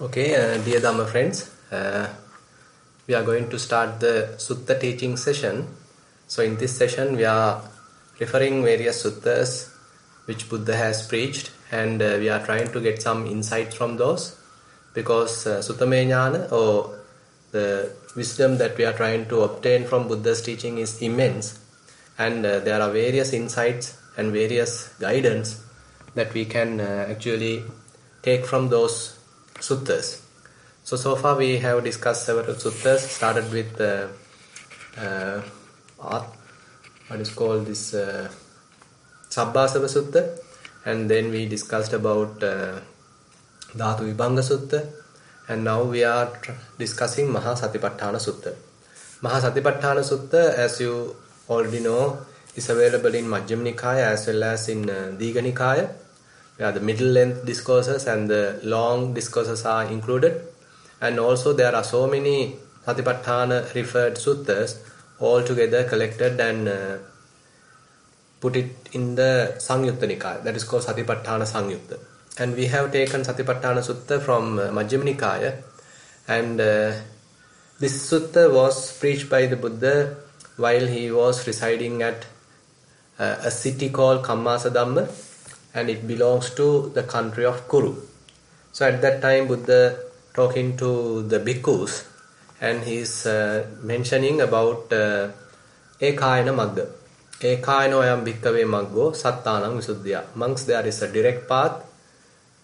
Okay, dear Dhamma friends, we are going to start the Sutta teaching session. So in this session we are referring various suttas which Buddha has preached, and we are trying to get some insights from those, because Suttame Jnana, or the wisdom that we are trying to obtain from Buddha's teaching, is immense, and there are various insights and various guidance that we can actually take from those suttas. So far we have discussed several suttas, started with what is called this Sabbasava Sutta, and then we discussed about Dhatu Vibhanga Sutta, and now we are discussing Maha Satipatthana Sutta. Maha Satipatthana Sutta, as you already know, is available in Majjhima Nikaya as well as in Digha Nikaya. The middle length discourses and the long discourses are included, and also there are so many Satipatthana referred suttas all together collected and put it in the Sangyutta Nikaya, that is called Satipatthana Sangyutta. And we have taken Satipatthana Sutta from Majjhima Nikaya, and this sutta was preached by the Buddha while he was residing at a city called Kammasadhamma, and it belongs to the country of Kuru. So at that time Buddha talking to the bhikkhus, and he is mentioning about Ekayana Magga. Ekayano ayam bhikkhave maggo sattanam visuddhya. Amongst there is a direct path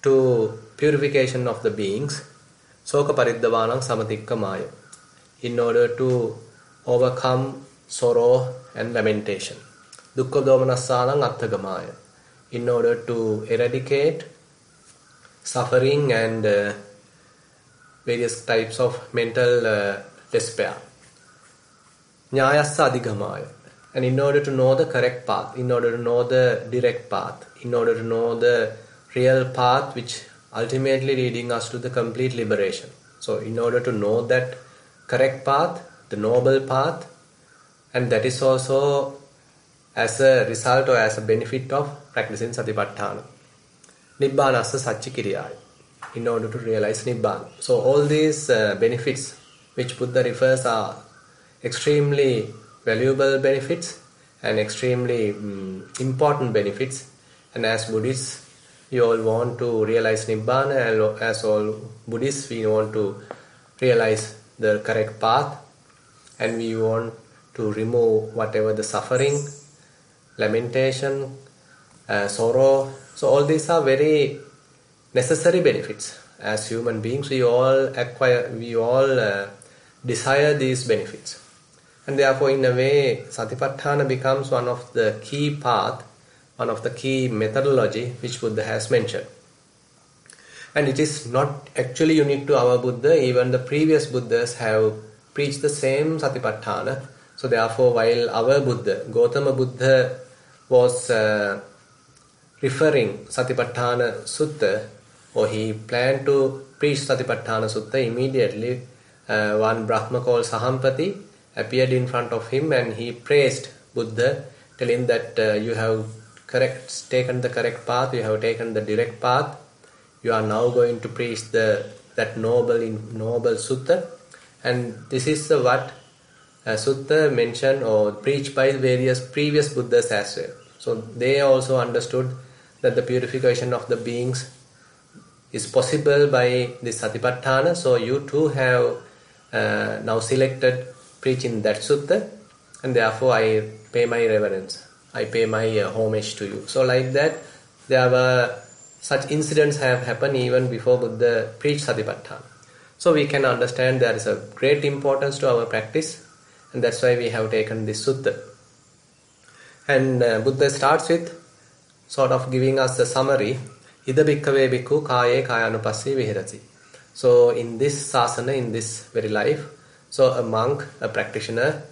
to purification of the beings, soka pariddhavanam samatikkamaya, in order to overcome sorrow and lamentation. Dukkha domanassanam atthagamaya, in order to eradicate suffering and various types of mental despair. Nyayassa adhigamaya, and in order to know the correct path, in order to know the direct path, in order to know the real path which ultimately leading us to the complete liberation. So in order to know that correct path, the noble path, and that is also as a result or as a benefit of practicing Satipatthana. Nibbanassa Satchikiriyaya, in order to realize Nibbana. So all these benefits which Buddha refers are extremely valuable benefits and extremely important benefits. And as Buddhists, we all want to realize Nibbana, and as all Buddhists, we want to realize the correct path, and we want to remove whatever the suffering, lamentation, sorrow. So all these are very necessary benefits. As human beings, we all desire these benefits, and therefore in a way Satipatthana becomes one of the key path, one of the key methodology which Buddha has mentioned. And it is not actually unique to our Buddha. Even the previous Buddhas have preached the same Satipatthana. So therefore, while our Buddha, Gautama Buddha, was referring Satipatthana Sutta, or he planned to preach Satipatthana Sutta, immediately one Brahma called Sahampati appeared in front of him, and he praised Buddha, telling that you have taken the correct path, you have taken the direct path, you are now going to preach that noble sutta. And this is what sutta mentioned or preached by various previous Buddhas as well. So they also understood that the purification of the beings is possible by this Satipatthana. So you too have now selected preaching that sutta, and therefore I pay my reverence, I pay my homage to you. So like that, there were such incidents have happened even before Buddha preached Satipatthana. So we can understand there is a great importance to our practice, and that's why we have taken this sutta. And Buddha starts with sort of giving us a summary. Ida bhikkhave bhikkhu kāye kāyanupassī vihirati. So in this sasana, in this very life, so a monk, a practitioner,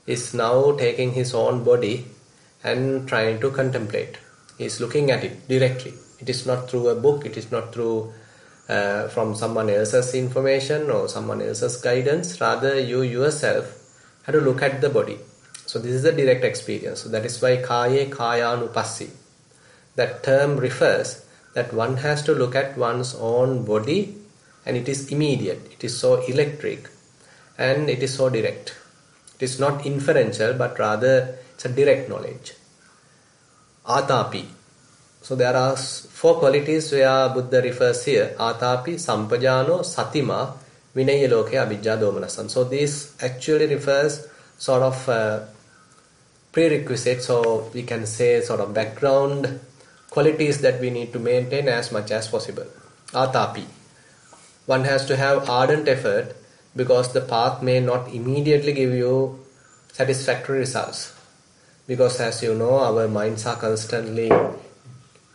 is now taking his own body and trying to contemplate. He is looking at it directly. It is not through a book, it is not through from someone else's information or someone else's guidance. Rather, you yourself have to look at the body. So this is a direct experience. So that is why kāye kāyanupassī. That term refers that one has to look at one's own body and it is immediate, it is so electric, and it is so direct. It is not inferential, but rather it's a direct knowledge. Atapi. So there are 4 qualities where Buddha refers here. Atapi, Sampajano, Satima, Vinaya Loke, Abhijja Domanasam. So this actually refers sort of prerequisites, so we can say sort of background qualities that we need to maintain as much as possible. Atapi. One has to have ardent effort, because the path may not immediately give you satisfactory results. Because as you know, our minds are constantly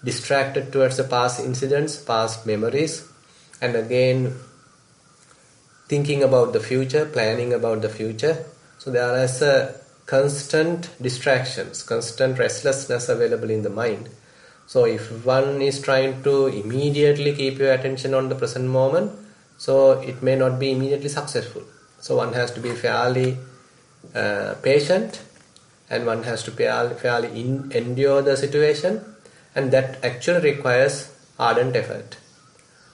distracted towards the past incidents, past memories, and again thinking about the future, planning about the future. So there is a constant distractions, constant restlessness available in the mind. So if one is trying to immediately keep your attention on the present moment, so it may not be immediately successful. So one has to be fairly patient, and one has to fairly endure the situation, and that actually requires ardent effort.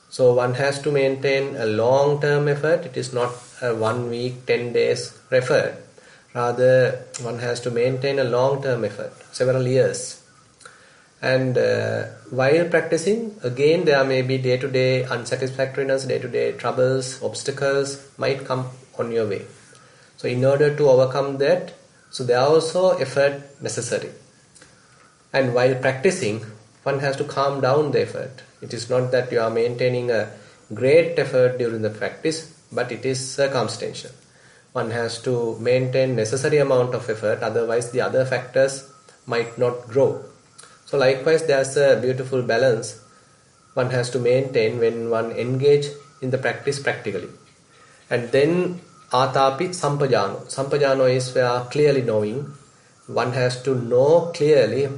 So one has to maintain a long-term effort. It is not a 1 week, 10 days effort. Rather, one has to maintain a long-term effort, several years. And while practicing, again there may be day-to-day unsatisfactoriness, day-to-day troubles, obstacles might come on your way. So in order to overcome that, so there are also effort necessary. And while practicing, one has to calm down the effort. It is not that you are maintaining a great effort during the practice, but it is circumstantial. One has to maintain necessary amount of effort, otherwise the other factors might not grow. So likewise, there's a beautiful balance one has to maintain when one engage in the practice practically. And then Atapi Sampajano. Sampajano is clearly knowing. One has to know clearly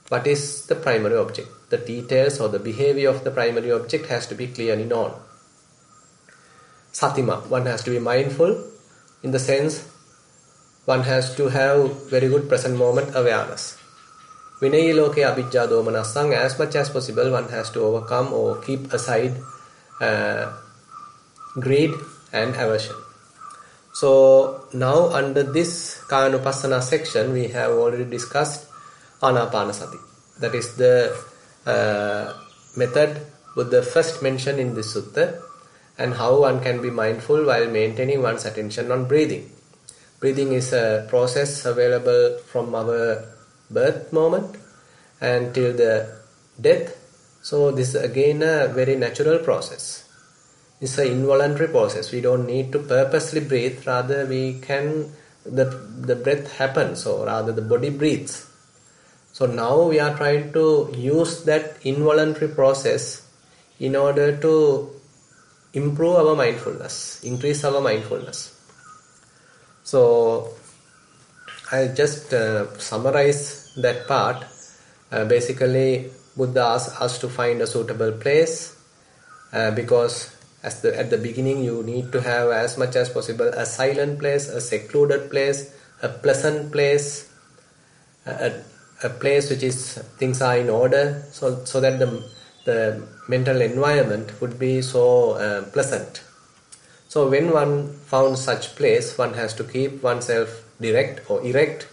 what is the primary object. The details or the behavior of the primary object has to be clearly known. Satima. One has to be mindful, in the sense one has to have very good present moment awareness. Vinaya Loke Abhijja Domanasam. As much as possible, one has to overcome or keep aside greed and aversion. So now under this Kayanupassana section, we have already discussed Anapanasati. That is the method Buddha first mentioned in this sutta, and how one can be mindful while maintaining one's attention on breathing. Breathing is a process available from our birth moment until the death. So this is again a very natural process. It's an involuntary process. We don't need to purposely breathe. Rather, we can, the breath happens, or rather the body breathes. So now we are trying to use that involuntary process in order to improve our mindfulness, increase our mindfulness. So I just summarize that part. Basically, Buddha asks us to find a suitable place, because at the beginning you need to have as much as possible a silent place, a secluded place, a pleasant place, a place which is things are in order, so that the mental environment would be so pleasant. So when one found such place, one has to keep oneself direct or erect.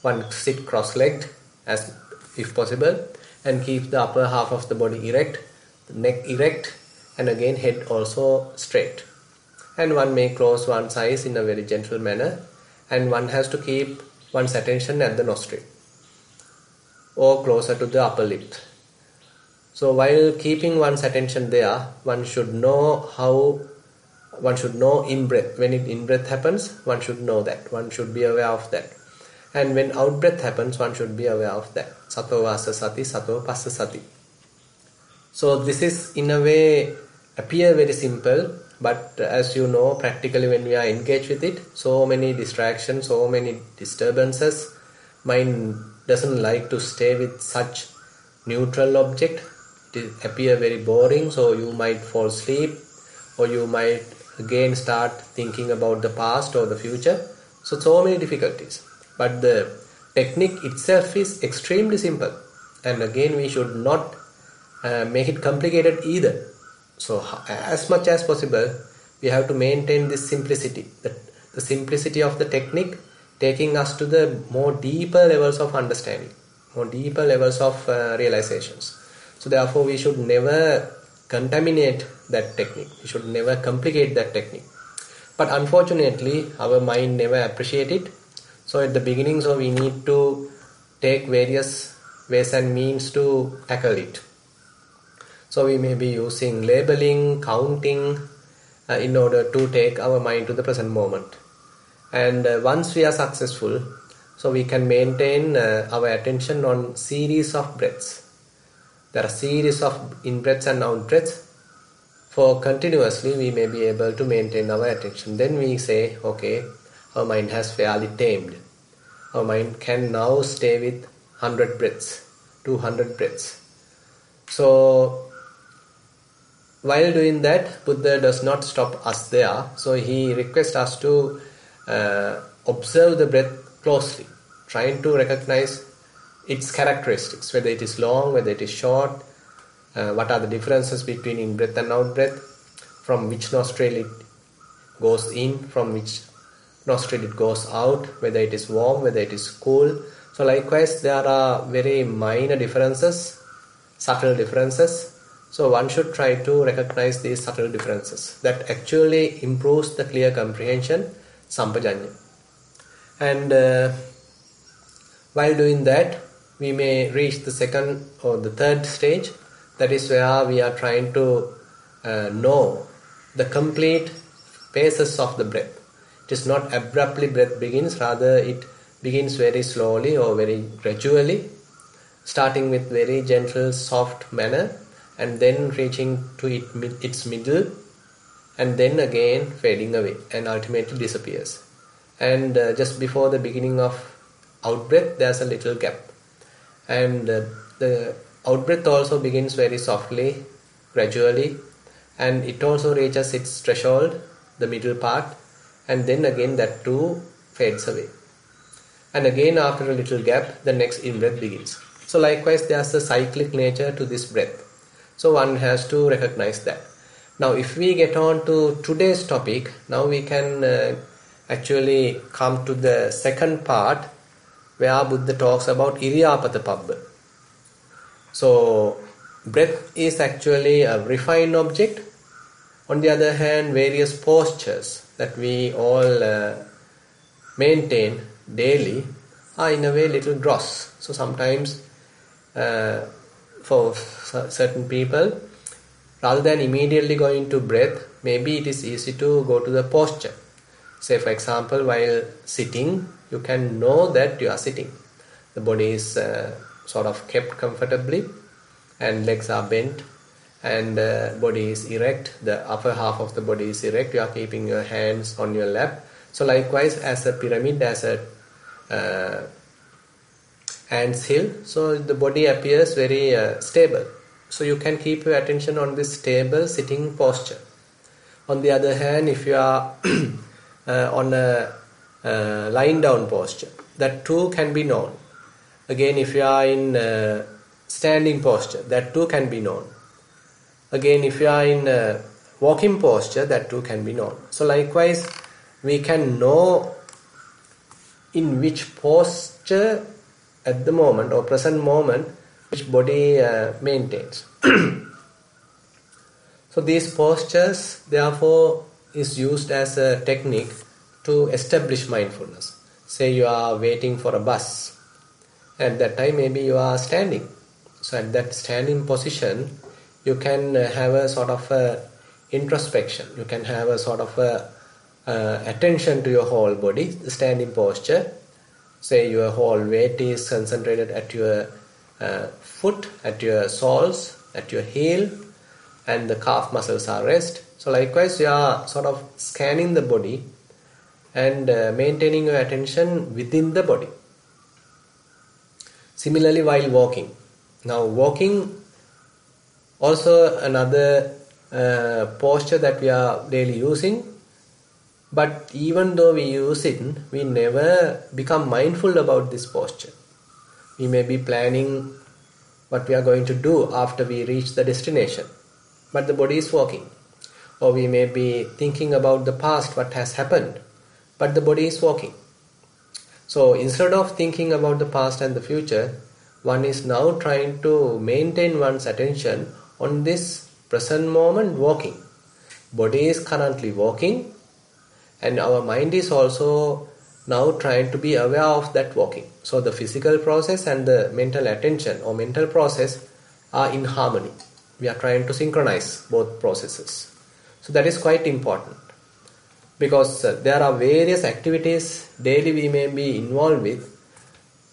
One sit cross-legged as if possible, and keep the upper half of the body erect, the neck erect, and again head also straight. And one may close one's eyes in a very gentle manner, and one has to keep one's attention at the nostril or closer to the upper lip. So while keeping one's attention there, one should know in-breath. When in-breath happens, one should know that. One should be aware of that. And when out-breath happens, one should be aware of that. Sato vasa sati, sato passa sati. So this is in a way appear very simple, but as you know, practically when we are engaged with it, so many distractions, so many disturbances. Mind doesn't like to stay with such neutral object. It appear very boring, so you might fall asleep, or you might again start thinking about the past or the future. So many difficulties. But the technique itself is extremely simple, and again we should not make it complicated either. So as much as possible, we have to maintain this simplicity, the simplicity of the technique, taking us to the more deeper levels of understanding, more deeper levels of realizations. So therefore we should never contaminate that technique, we should never complicate that technique. But unfortunately our mind never appreciates it. So at the beginning, so we need to take various ways and means to tackle it. So we may be using labeling, counting in order to take our mind to the present moment. And once we are successful, so we can maintain our attention on series of breaths. There are series of in-breaths and out-breaths. For continuously we may be able to maintain our attention. Then we say, okay, our mind has fairly tamed. Our mind can now stay with 100 breaths, 200 breaths. So while doing that, Buddha does not stop us there. So he requests us to observe the breath closely, trying to recognize its characteristics, whether it is long, whether it is short, what are the differences between in-breath and out-breath, from which nostril it goes in, from which nostril it goes out, whether it is warm, whether it is cool. So likewise, there are very minor differences, subtle differences. So one should try to recognize these subtle differences. That actually improves the clear comprehension, sampajanya. And while doing that, we may reach the second or the third stage. That is where we are trying to know the complete phases of the breath. It is not abruptly breath begins, rather it begins very slowly or very gradually, starting with very gentle, soft manner, and then reaching to its middle, and then again fading away and ultimately disappears. And just before the beginning of out-breath, there's a little gap. And the out-breath also begins very softly, gradually, and it also reaches its threshold, the middle part, and then again that too fades away. And again after a little gap, the next in-breath begins. So likewise, there's a cyclic nature to this breath. So one has to recognize that. Now if we get on to today's topic, now we can actually come to the second part where Buddha talks about Iriyapata Pabbha. So breath is actually a refined object. On the other hand, various postures that we all maintain daily are in a way little gross. So sometimes for certain people, rather than immediately going to breath, maybe it is easy to go to the posture. Say for example, while sitting, you can know that you are sitting. The body is sort of kept comfortably and legs are bent and body is erect, the upper half of the body is erect, you are keeping your hands on your lap. So likewise, as a pyramid, as a ants hill, so the body appears very stable. So you can keep your attention on this stable sitting posture. On the other hand, if you are on a lying down posture, that too can be known. Again, if you are in standing posture, that too can be known. Again, if you are in walking posture, that too can be known. So likewise, we can know in which posture at the moment or present moment which body maintains. So these postures therefore is used as a technique to establish mindfulness. Say you are waiting for a bus. At that time maybe you are standing. So at that standing position, you can have a sort of introspection. You can have a sort of attention to your whole body, the standing posture. Say your whole weight is concentrated at your foot, at your soles, at your heel, and the calf muscles are rest. So likewise, you are sort of scanning the body and maintaining your attention within the body. Similarly, while walking. Now walking, also another posture that we are daily using. But even though we use it, we never become mindful about this posture. We may be planning what we are going to do after we reach the destination. but the body is walking. Or we may be thinking about the past, what has happened, but the body is walking. So instead of thinking about the past and the future, one is now trying to maintain one's attention on this present moment walking. Body is currently walking, and our mind is also now trying to be aware of that walking. So the physical process and the mental attention or mental process are in harmony. We are trying to synchronize both processes. So that is quite important, because there are various activities daily we may be involved with,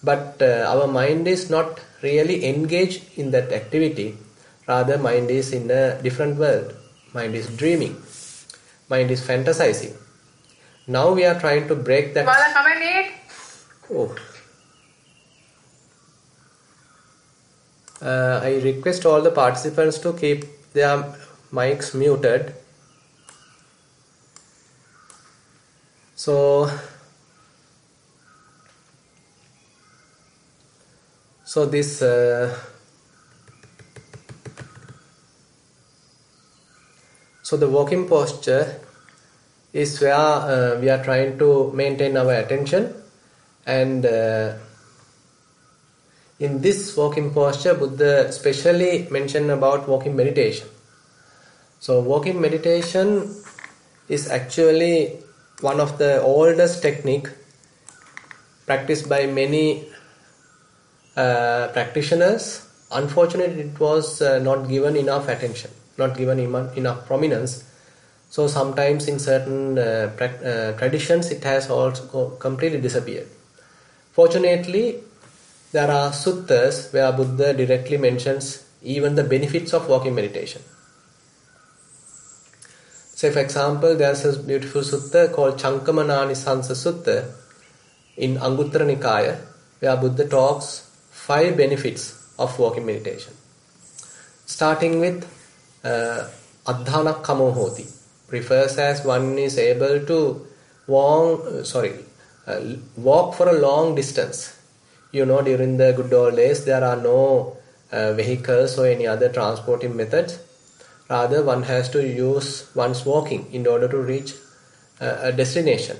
but our mind is not really engaged in that activity. Rather, mind is in a different world. Mind is dreaming. Mind is fantasizing. Now we are trying to break that. Oh. I request all the participants to keep their mics muted. So this so the walking posture is where we are trying to maintain our attention, and in this walking posture, Buddha specially mentioned about walking meditation. So walking meditation is actually one of the oldest technique practiced by many practitioners. Unfortunately, it was not given enough attention, not given enough prominence. So sometimes in certain traditions, it has also completely disappeared. Fortunately, there are suttas where Buddha directly mentions even the benefits of walking meditation. Say, for example, there's a beautiful sutta called Chankamananisansa Sutta in Anguttara Nikaya, where Buddha talks 5 benefits of walking meditation. Starting with Adhana Kamo Hoti, refers as one is able to walk for a long distance. You know, during the good old days, there are no vehicles or any other transporting methods. Rather, one has to use one's walking in order to reach a destination.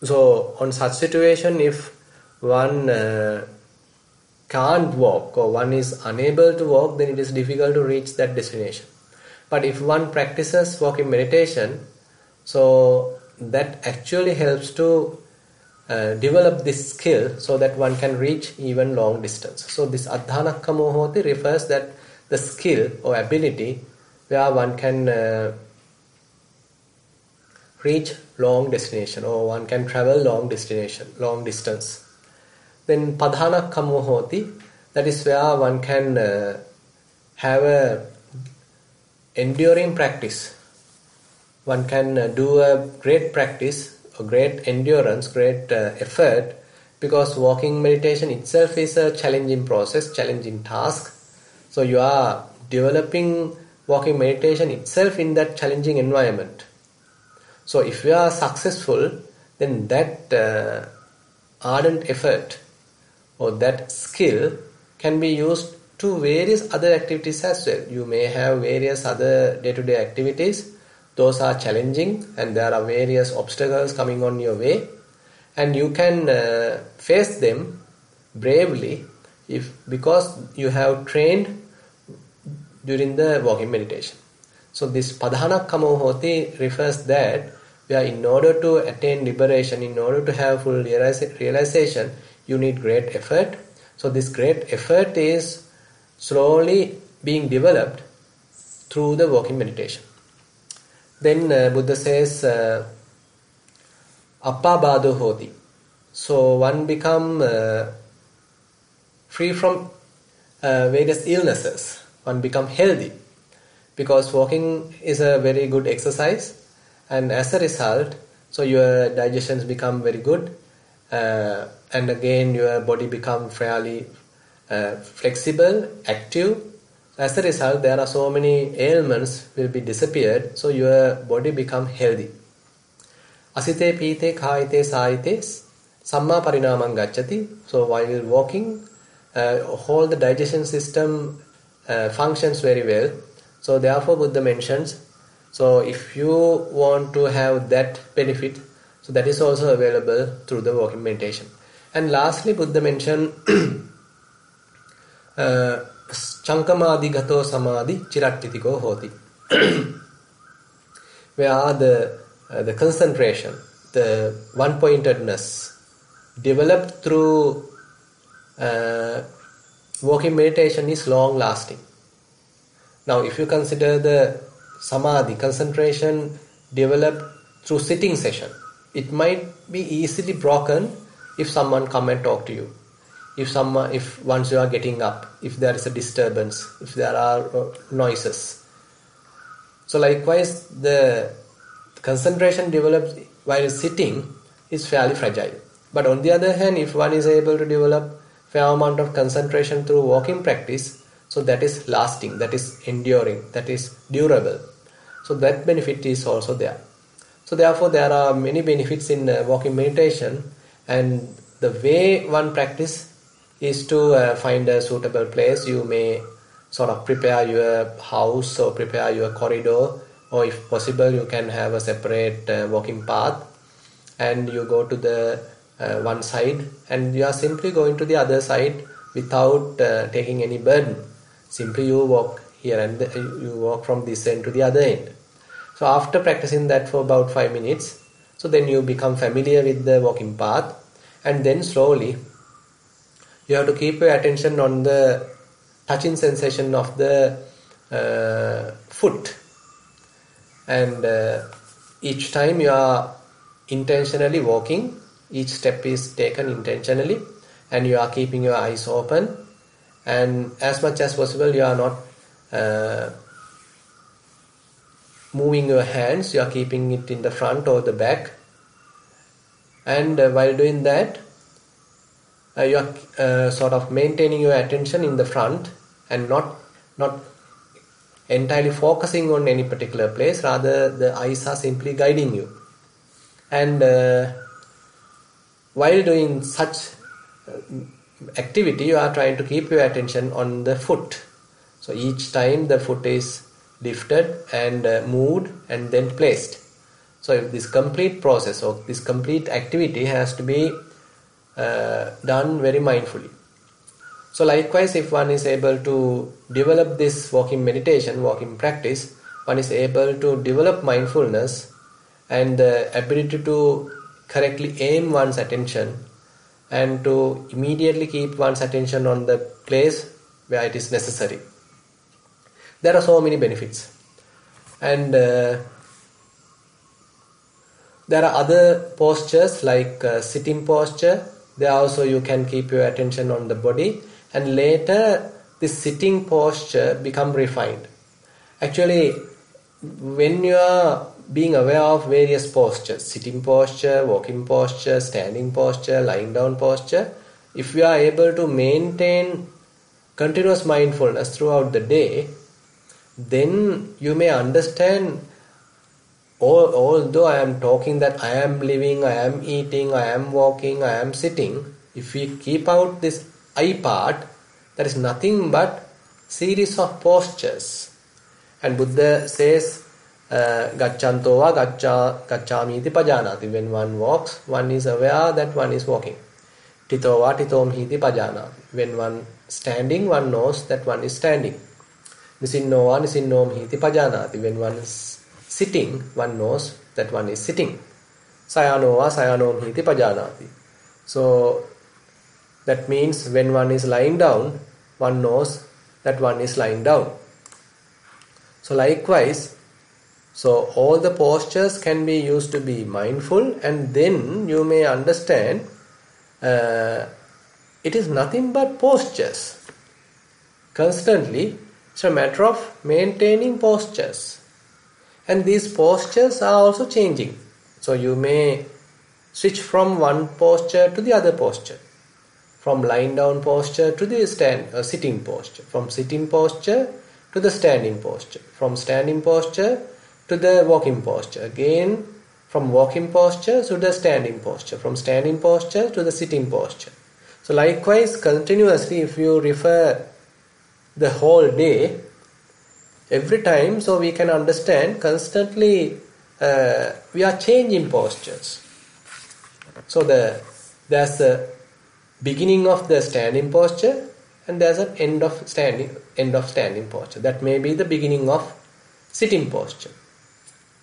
So, on such situation, if one can't walk or one is unable to walk, then it is difficult to reach that destination. But if one practices walking meditation, so that actually helps to develop this skill so that one can reach even long distance. So this Adhana Kamo Hoti refers that the skill or ability where one can reach long destination, or one can travel long distance. Then Padhana Kamo Hoti, that is where one can have a enduring practice. One can do a great practice, a great endurance, great effort, because walking meditation itself is a challenging process, challenging task. So you are developing walking meditation itself in that challenging environment. So if you are successful, then that ardent effort or that skill can be used to various other activities as well. You may have various other day-to-day activities. Those are challenging and there are various obstacles coming on your way, and you can face them bravely because you have trained during the walking meditation. So this Padhana Kamo Hoti refers that where in order to attain liberation, in order to have full realization, you need great effort. So this great effort is slowly being developed through the walking meditation. Then Buddha says Appabado Hoti. So one become free from various illnesses. One become healthy, because walking is a very good exercise, and as a result, so your digestions become very good, and again your body become fairly flexible, active. As a result, there are so many ailments will be disappeared, so your body become healthy. Asite pite khaite saite samma parinamang gacchati. So while walking, whole the digestion system functions very well. So therefore Buddha mentions, so if you want to have that benefit, so that is also available through the walking meditation. And lastly, Buddha mentioned Chankamadi gato samadhi chirattitiko hoti, where the concentration, the one-pointedness developed through walking meditation is long-lasting. Now, if you consider the samadhi, concentration developed through sitting session, it might be easily broken if someone come and talk to you. If once you are getting up, if there is a disturbance, if there are noises. So likewise, the concentration developed while sitting is fairly fragile. But on the other hand, if one is able to develop fair amount of concentration through walking practice, so that is lasting, that is enduring, that is durable. So that benefit is also there. So therefore, there are many benefits in walking meditation, and the way one practice is to find a suitable place. You may sort of prepare your house or prepare your corridor, or if possible you can have a separate walking path, and you go to the one side and you are simply going to the other side without taking any burden. Simply you walk here and you walk from this end to the other end. So after practicing that for about 5 minutes, so then you become familiar with the walking path, and then slowly you have to keep your attention on the touching sensation of the foot, and each time you are intentionally walking, each step is taken intentionally, and you are keeping your eyes open, and as much as possible you are not moving your hands, you are keeping it in the front or the back, and while doing that you are sort of maintaining your attention in the front and not entirely focusing on any particular place, rather the eyes are simply guiding you. And while doing such activity, you are trying to keep your attention on the foot. So each time the foot is lifted and moved and then placed. So this complete process or this complete activity has to be done very mindfully. So likewise, if one is able to develop this walking meditation, walking practice, one is able to develop mindfulness and the ability to correctly aim one's attention and to immediately keep one's attention on the place where it is necessary. There are so many benefits. And there are other postures like sitting posture. There also you can keep your attention on the body, and later this sitting posture become refined. Actually, when you are being aware of various postures, sitting posture, walking posture, standing posture, lying down posture, if you are able to maintain continuous mindfulness throughout the day, then you may understand, although I am talking that I am living, I am eating, I am walking, I am sitting, if we keep out this I part, that is nothing but series of postures. And Buddha says, Gacchanto va gacchami iti pajanati. When one walks, one is aware that one is walking. Tito va titom hiti pajanati. When one standing, one knows that one is standing. Nisinno va nisinnom hiti pajanati. When one is sitting, one knows that one is sitting. Sayano va sayanom hiti pajanati. So that means when one is lying down, one knows that one is lying down. So likewise, so all the postures can be used to be mindful, and then you may understand it is nothing but postures. Constantly, it's a matter of maintaining postures. And these postures are also changing. So you may switch from one posture to the other posture. From lying down posture to the sitting posture. From sitting posture to the standing posture. From standing posture to the walking posture. Again, from walking posture to the standing posture. From standing posture to the sitting posture. So likewise, continuously, if you refer the whole day, every time, so we can understand constantly we are changing postures. So there's a beginning of the standing posture and there's an end of standing posture. That may be the beginning of sitting posture.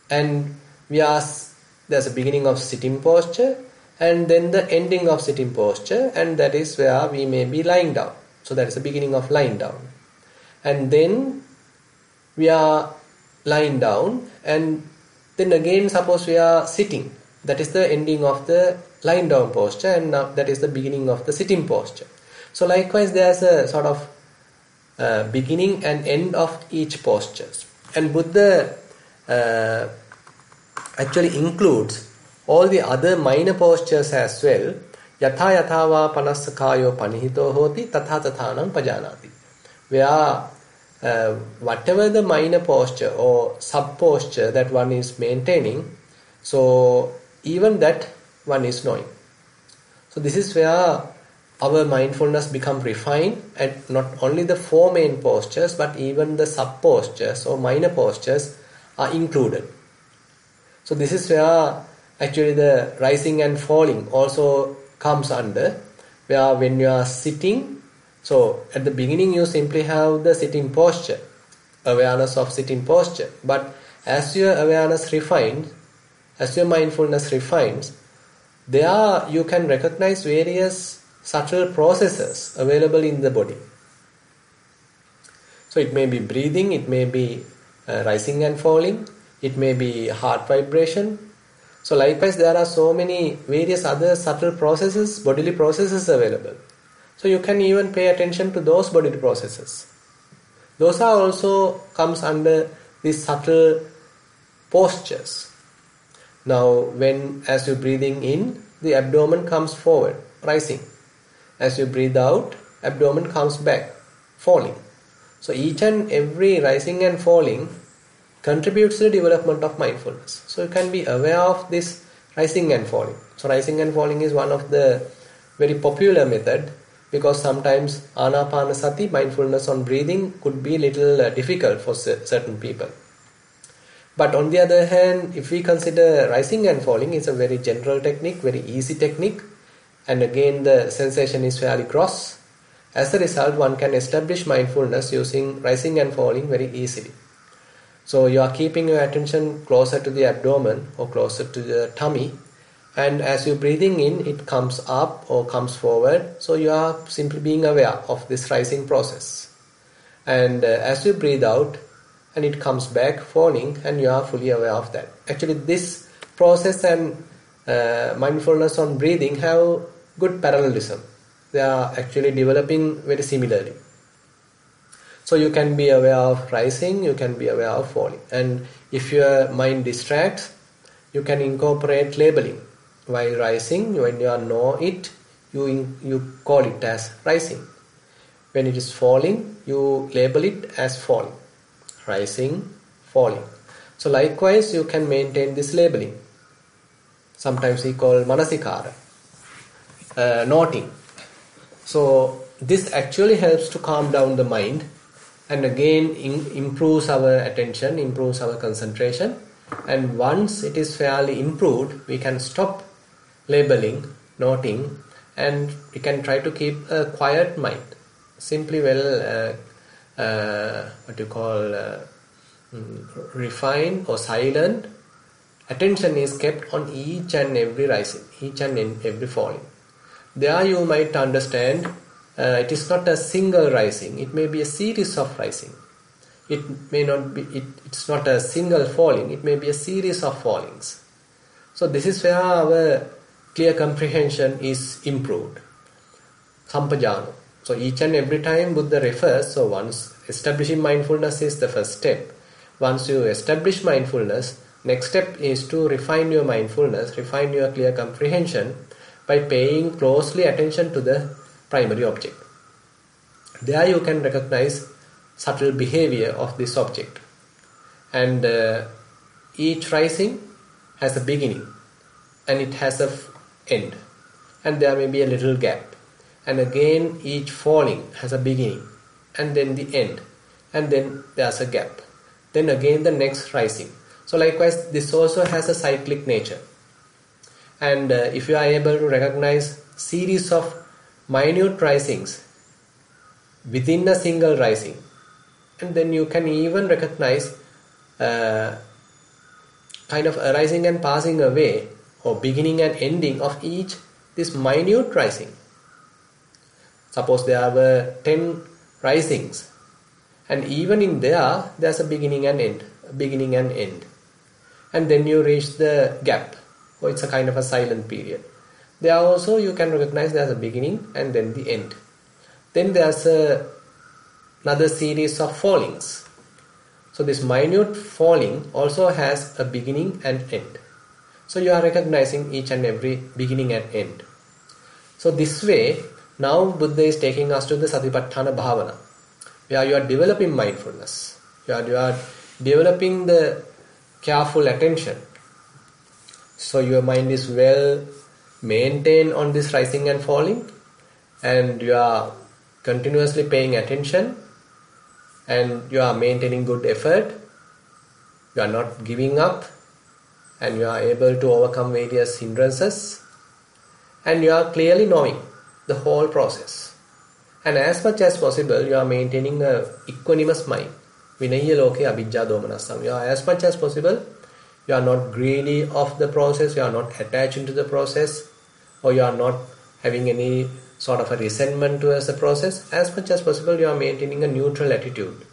And there's a beginning of sitting posture and then the ending of sitting posture, and that is where we may be lying down. So that is the beginning of lying down. And then we are lying down, and then again suppose we are sitting. That is the ending of the lying down posture, and now that is the beginning of the sitting posture. So likewise there's a sort of beginning and end of each posture. And Buddha actually includes all the other minor postures as well. Yatha yathava panassakayo panihito hoti tatha tathanam pajanati. Where whatever the minor posture or sub posture that one is maintaining, so even that one is knowing. So this is where our mindfulness becomes refined, and not only the four main postures but even the sub postures or minor postures are included. So this is where actually the rising and falling also comes under, where when you are sitting, so at the beginning you simply have the sitting posture, awareness of sitting posture. But as your awareness refines, as your mindfulness refines, there you can recognize various subtle processes available in the body. So it may be breathing, it may be rising and falling, it may be heart vibration. So likewise there are so many various other subtle processes, bodily processes available. So you can even pay attention to those bodily processes. Those are also comes under these subtle postures. Now as you're breathing in, the abdomen comes forward, rising. As you breathe out, abdomen comes back, falling. So each and every rising and falling contributes to the development of mindfulness. So you can be aware of this rising and falling. So rising and falling is one of the very popular method, because sometimes anapanasati, mindfulness on breathing, could be a little difficult for certain people. But on the other hand, if we consider rising and falling, it's a very general technique, very easy technique, and again the sensation is fairly gross. As a result, one can establish mindfulness using rising and falling very easily. So you are keeping your attention closer to the abdomen or closer to the tummy, and as you're breathing in, it comes up or comes forward. So you are simply being aware of this rising process. And as you breathe out, and it comes back falling, and you are fully aware of that. Actually, this process and mindfulness on breathing have good parallelism. They are actually developing very similarly. So you can be aware of rising, you can be aware of falling. And if your mind distracts, you can incorporate labeling. While rising, when you know it, you call it as rising. When it is falling, you label it as falling. Rising, falling. So likewise, you can maintain this labeling. Sometimes we call manasikara, noting. So this actually helps to calm down the mind, and again improves our attention, improves our concentration. And once it is fairly improved, we can stop labeling, noting, and we can try to keep a quiet mind. Simply refined or silent attention is kept on each and every rising, each and every falling. There you might understand it is not a single rising, it may be a series of rising. It may not be, it's not a single falling, it may be a series of fallings. So this is where our clear comprehension is improved. Sampajano. So each and every time Buddha refers, so once establishing mindfulness is the first step. Once you establish mindfulness, next step is to refine your mindfulness, refine your clear comprehension by paying closely attention to the primary object. There you can recognize subtle behavior of this object. And each rising has a beginning and it has an end. And there may be a little gap. And again each falling has a beginning and then the end. And then there's a gap. then again the next rising. So likewise, this also has a cyclic nature. And if you are able to recognize series of minute risings within a single rising, and then you can even recognize kind of arising and passing away, or beginning and ending of each this minute rising. Suppose there were 10 risings, and even in there's a beginning and end, and then you reach the gap, or it's a kind of a silent period. There also you can recognize there's a beginning and then the end. Then there's another series of fallings. So this minute falling also has a beginning and end. So you are recognizing each and every beginning and end. So this way, now Buddha is taking us to the Satipatthana Bhavana, where you are developing mindfulness. You are developing the careful attention. So your mind is well maintained on this rising and falling, and you are continuously paying attention, and you are maintaining good effort. You are not giving up, and you are able to overcome various hindrances, and you are clearly knowing the whole process. And as much as possible, you are maintaining a equanimous mind. Vinaya loke abhijja domanasam. You are as much as possible, you are not greedy of the process, you are not attached into the process, or you are not having any sort of a resentment towards the process. As much as possible, you are maintaining a neutral attitude.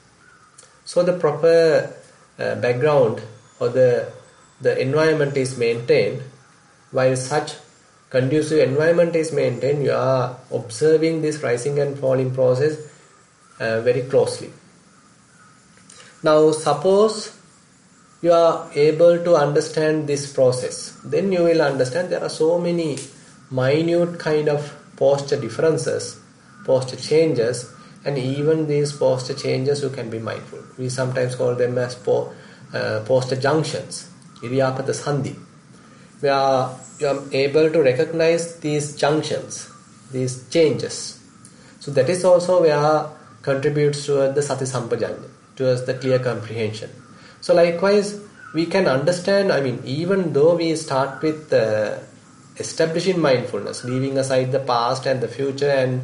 So the proper background or the environment is maintained. While such conducive environment is maintained, you are observing this rising and falling process very closely. Now suppose you are able to understand this process, then you will understand there are so many minute kind of posture differences, posture changes, and even these posture changes you can be mindful. We sometimes call them as posture junctions, Iriyapata Sandhi, where you are able to recognize these junctions, these changes. So that is also where contributes towards the Sati Sampajanya, towards the clear comprehension. So likewise, we can understand, even though we start with establishing mindfulness, leaving aside the past and the future, and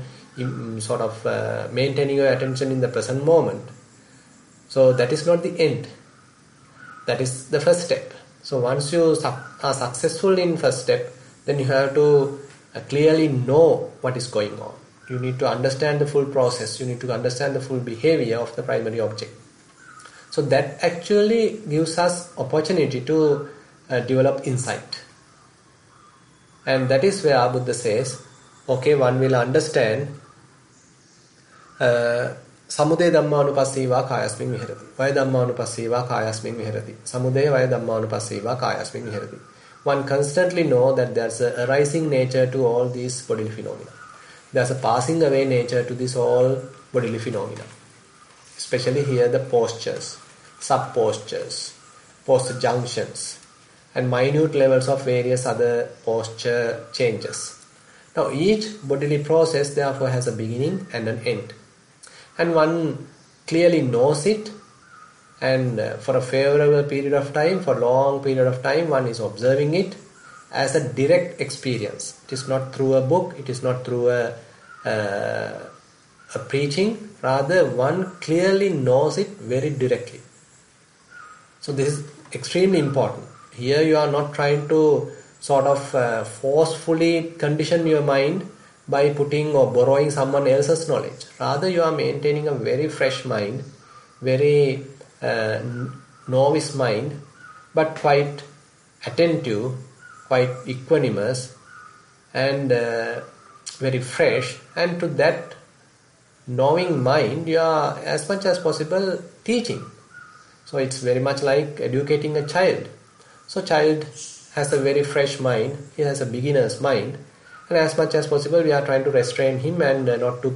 sort of maintaining your attention in the present moment. So that is not the end. That is the first step. So once you are successful in first step, then you have to clearly know what is going on. You need to understand the full process. You need to understand the full behavior of the primary object. So that actually gives us opportunity to develop insight. And that is where Buddha says, okay, one will understand Samudaya Dhammanupassiva Kayasmin Viharati. Vaya Dhammanupassiva Kayasmin Viharati. Samudaya Vaya Dhammanupassiva Kayasmin Viharati. One constantly know that there's a arising nature to all these bodily phenomena. There's a passing away nature to this all bodily phenomena. Especially here the postures, sub-postures, posture junctions, and minute levels of various other posture changes. Now each bodily process therefore has a beginning and an end. And one clearly knows it, and for a favorable period of time, for a long period of time, one is observing it as a direct experience. It is not through a book, it is not through a preaching, rather one clearly knows it very directly. So this is extremely important. Here you are not trying to sort of forcefully condition your mind by putting or borrowing someone else's knowledge. Rather you are maintaining a very fresh mind, very novice mind, but quite attentive, quite equanimous, and very fresh. And to that knowing mind, you are as much as possible teaching. So it's very much like educating a child. So child has a very fresh mind, he has a beginner's mind, and as much as possible we are trying to restrain him and not to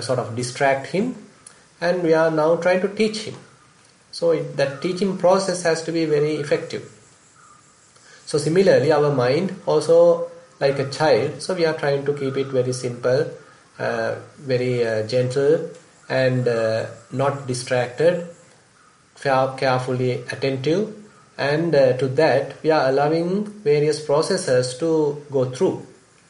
sort of distract him, and we are now trying to teach him. So that teaching process has to be very effective. So similarly our mind also like a child, so we are trying to keep it very simple, very gentle, and not distracted, carefully attentive, and to that we are allowing various processes to go through.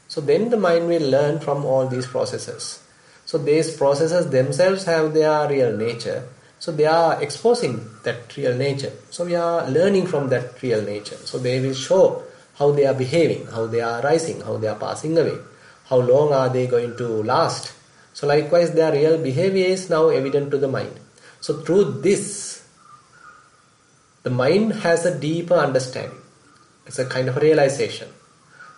So then the mind will learn from all these processes. So these processes themselves have their real nature. So they are exposing that real nature. So we are learning from that real nature. So they will show how they are behaving, how they are rising, how they are passing away, how long are they going to last. So likewise their real behavior is now evident to the mind. So through this, the mind has a deeper understanding. It's a kind of a realization.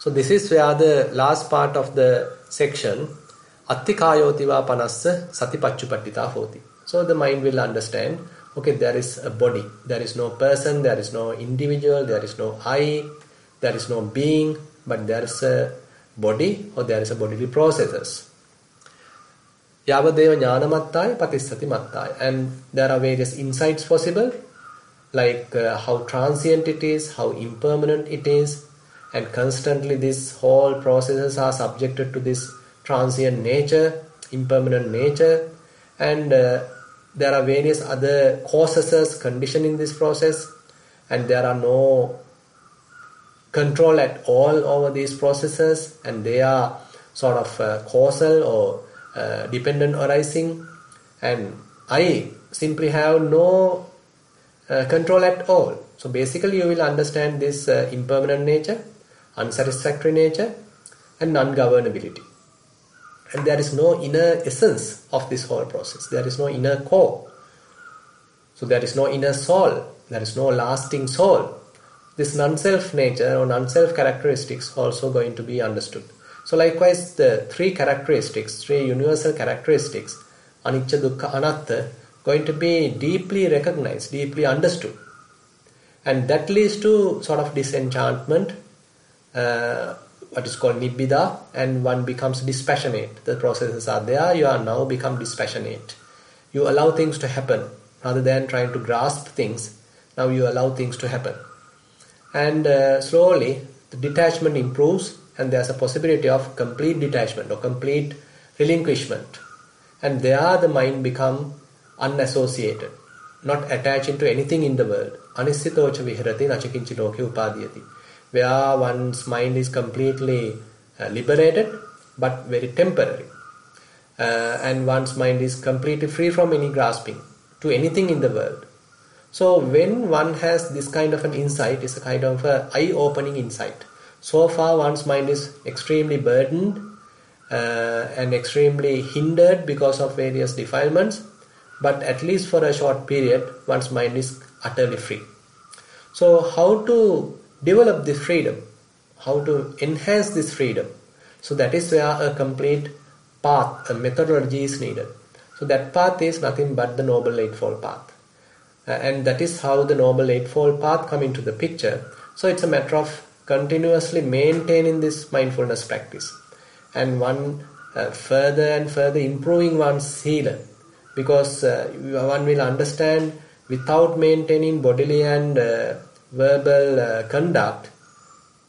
So this is where the last part of the section, Attikayotiva panassa satipachupatita hoti. So the mind will understand, okay, there is a body, there is no person, there is no individual, there is no I, there is no being, but there is a body or there is a bodily processes. Yavadeva jnanamattai patissati mattai. And there are various insights possible, like how transient it is, how impermanent it is, and constantly these whole processes are subjected to this transient nature, impermanent nature, and there are various other causes conditioning this process, and there are no control at all over these processes, and they are sort of causal or dependent arising, and I simply have no control at all. So basically you will understand this impermanent nature, unsatisfactory nature, and non-governability. And there is no inner essence of this whole process. There is no inner core. So there is no inner soul. There is no lasting soul. This non-self nature or non-self characteristics also going to be understood. So likewise the three characteristics, three universal characteristics, anicca, dukkha, anatta, going to be deeply recognized, deeply understood. And that leads to sort of disenchantment, what is called nibbida, and one becomes dispassionate. The processes are there, you are now become dispassionate. You allow things to happen rather than trying to grasp things. Now you allow things to happen. And slowly the detachment improves, and there's a possibility of complete detachment or complete relinquishment. And there the mind become unassociated, not attaching to anything in the world. Anissitocha viharati nachakinchi loke upadiyati. Where one's mind is completely liberated but very temporary, and one's mind is completely free from any grasping to anything in the world. So when one has this kind of an insight, it's a kind of a eye-opening insight. So far one's mind is extremely burdened and extremely hindered because of various defilements, but at least for a short period one's mind is utterly free. So how to develop this freedom, how to enhance this freedom? So that is where a complete path, a methodology is needed. So that path is nothing but the Noble Eightfold Path. And that is how the Noble Eightfold Path come into the picture. So it's a matter of continuously maintaining this mindfulness practice, and one further and further improving one's sila, because one will understand without maintaining bodily and verbal conduct,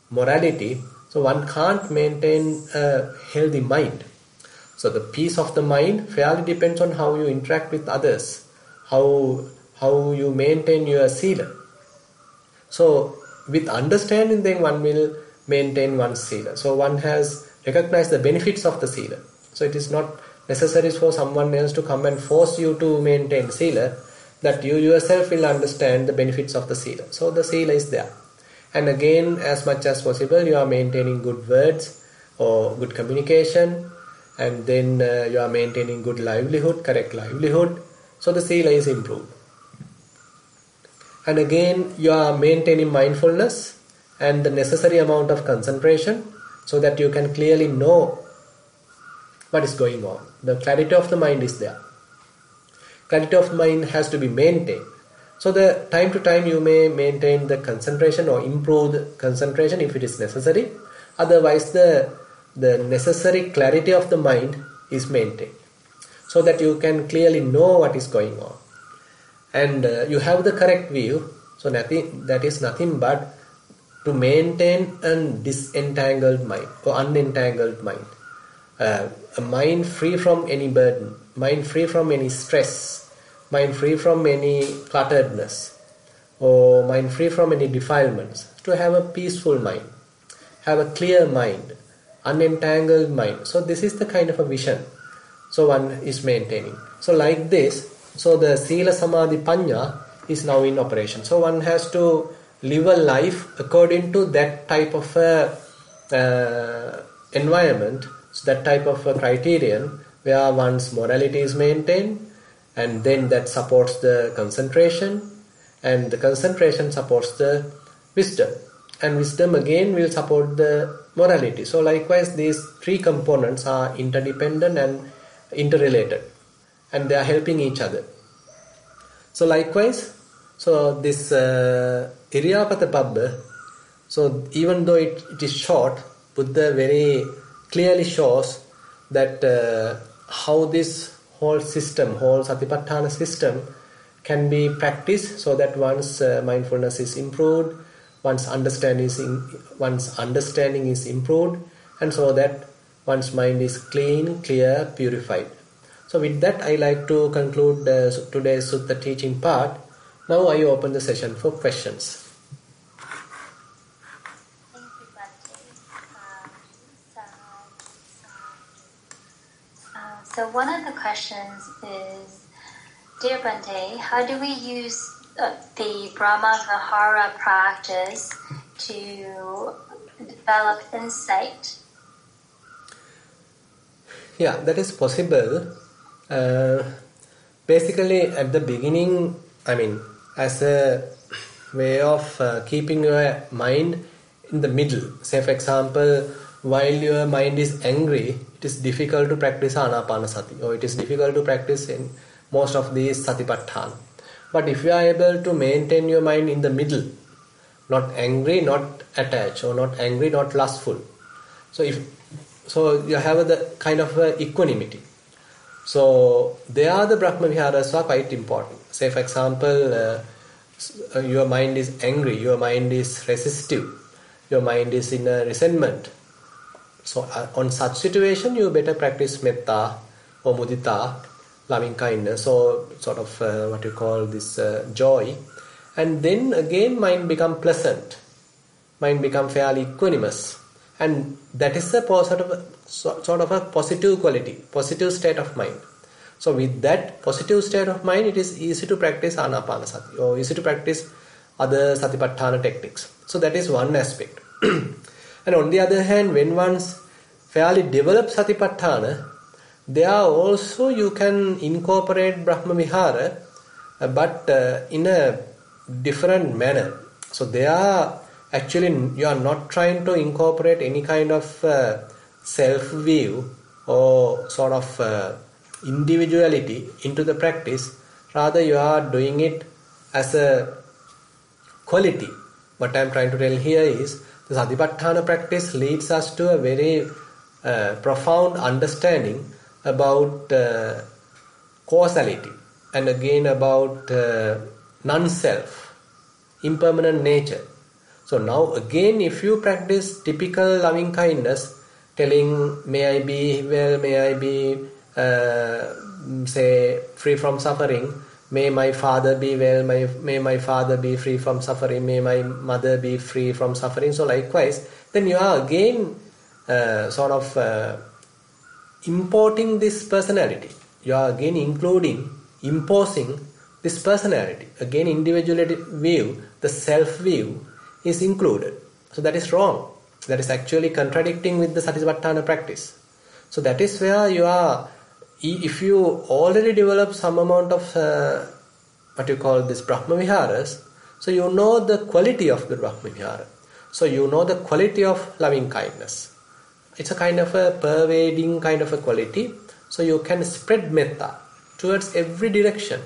morality, so one can't maintain a healthy mind. So the peace of the mind fairly depends on how you interact with others, how you maintain your sila. So with understanding, then one will maintain one's sila. So one has recognized the benefits of the sila. So it is not necessary for someone else to come and force you to maintain sila, that you yourself will understand the benefits of the sila. So the sila is there. And again, as much as possible, you are maintaining good words or good communication, and then you are maintaining good livelihood, correct livelihood. So the sila is improved. And again, you are maintaining mindfulness and the necessary amount of concentration, so that you can clearly know what is going on. The clarity of the mind is there. Clarity of mind has to be maintained. So the time to time you may maintain the concentration or improve the concentration if it is necessary. Otherwise the necessary clarity of the mind is maintained, so that you can clearly know what is going on. And you have the correct view. So that is nothing but to maintain a disentangled mind or unentangled mind. A mind free from any burden, mind free from any stress, mind free from any clutteredness, or mind free from any defilements, to have a peaceful mind, have a clear mind, unentangled mind. So this is the kind of a vision so one is maintaining. So like this, so the Sila Samadhi Panya is now in operation. So one has to live a life according to that type of environment, so that type of a criterion where one's morality is maintained, and then that supports the concentration, and the concentration supports the wisdom, and wisdom again will support the morality. So likewise these three components are interdependent and interrelated, and they are helping each other. So likewise, so this Iriyapata Pabbha, so even though it is short, Buddha very clearly shows that how this whole system, whole Satipatthana system can be practiced so that one's mindfulness is improved, one's understanding is improved, and so that one's mind is clean, clear, purified. So with that, I like to conclude today's Sutta teaching part. Now I open the session for questions. Thank you, Bhante. So one of the questions is, Dear Bhante, how do we use the Brahma Vihara practice to develop insight? Yeah, that is possible. Basically, at the beginning, as a way of keeping your mind in the middle. Say, for example, while your mind is angry, it is difficult to practice Anapanasati, or it is difficult to practice in most of these Satipatthana. But if you are able to maintain your mind in the middle, not angry, not attached, or not angry, not lustful, so you have the kind of equanimity. So there the Brahma Viharas are quite important. Say, for example, your mind is angry, your mind is resistive, your mind is in a resentment. So on such situation, you better practice metta or mudita, loving kindness, or sort of what you call this joy. And then again mind become pleasant, mind become fairly equanimous. And that is a sort of a positive quality, positive state of mind. So with that positive state of mind, it is easy to practice Anapanasati, or easy to practice other Satipatthana techniques. So that is one aspect. And on the other hand, when one's fairly developed Satipatthana, there also you can incorporate Brahma Vihara, but in a different manner. So there actually you are not trying to incorporate any kind of self-view or sort of individuality into the practice. Rather you are doing it as a quality. What I am trying to tell here is the Satipatthana practice leads us to a very profound understanding about causality, and again about non-self, impermanent nature. So now again, if you practice typical loving kindness, telling may I be well, may I be say free from suffering, may my father be well, may my father be free from suffering, may my mother be free from suffering. So likewise, then you are again sort of importing this personality. You are again imposing this personality. Again, individuality view, the self view is included. So that is wrong. That is actually contradicting with the Satipatthana practice. So that is where you are, if you already develop some amount of what you call this Brahma Viharas, so you know the quality of the Brahma Vihara. So you know the quality of loving kindness. It's a kind of a pervading kind of a quality. So you can spread metta towards every direction,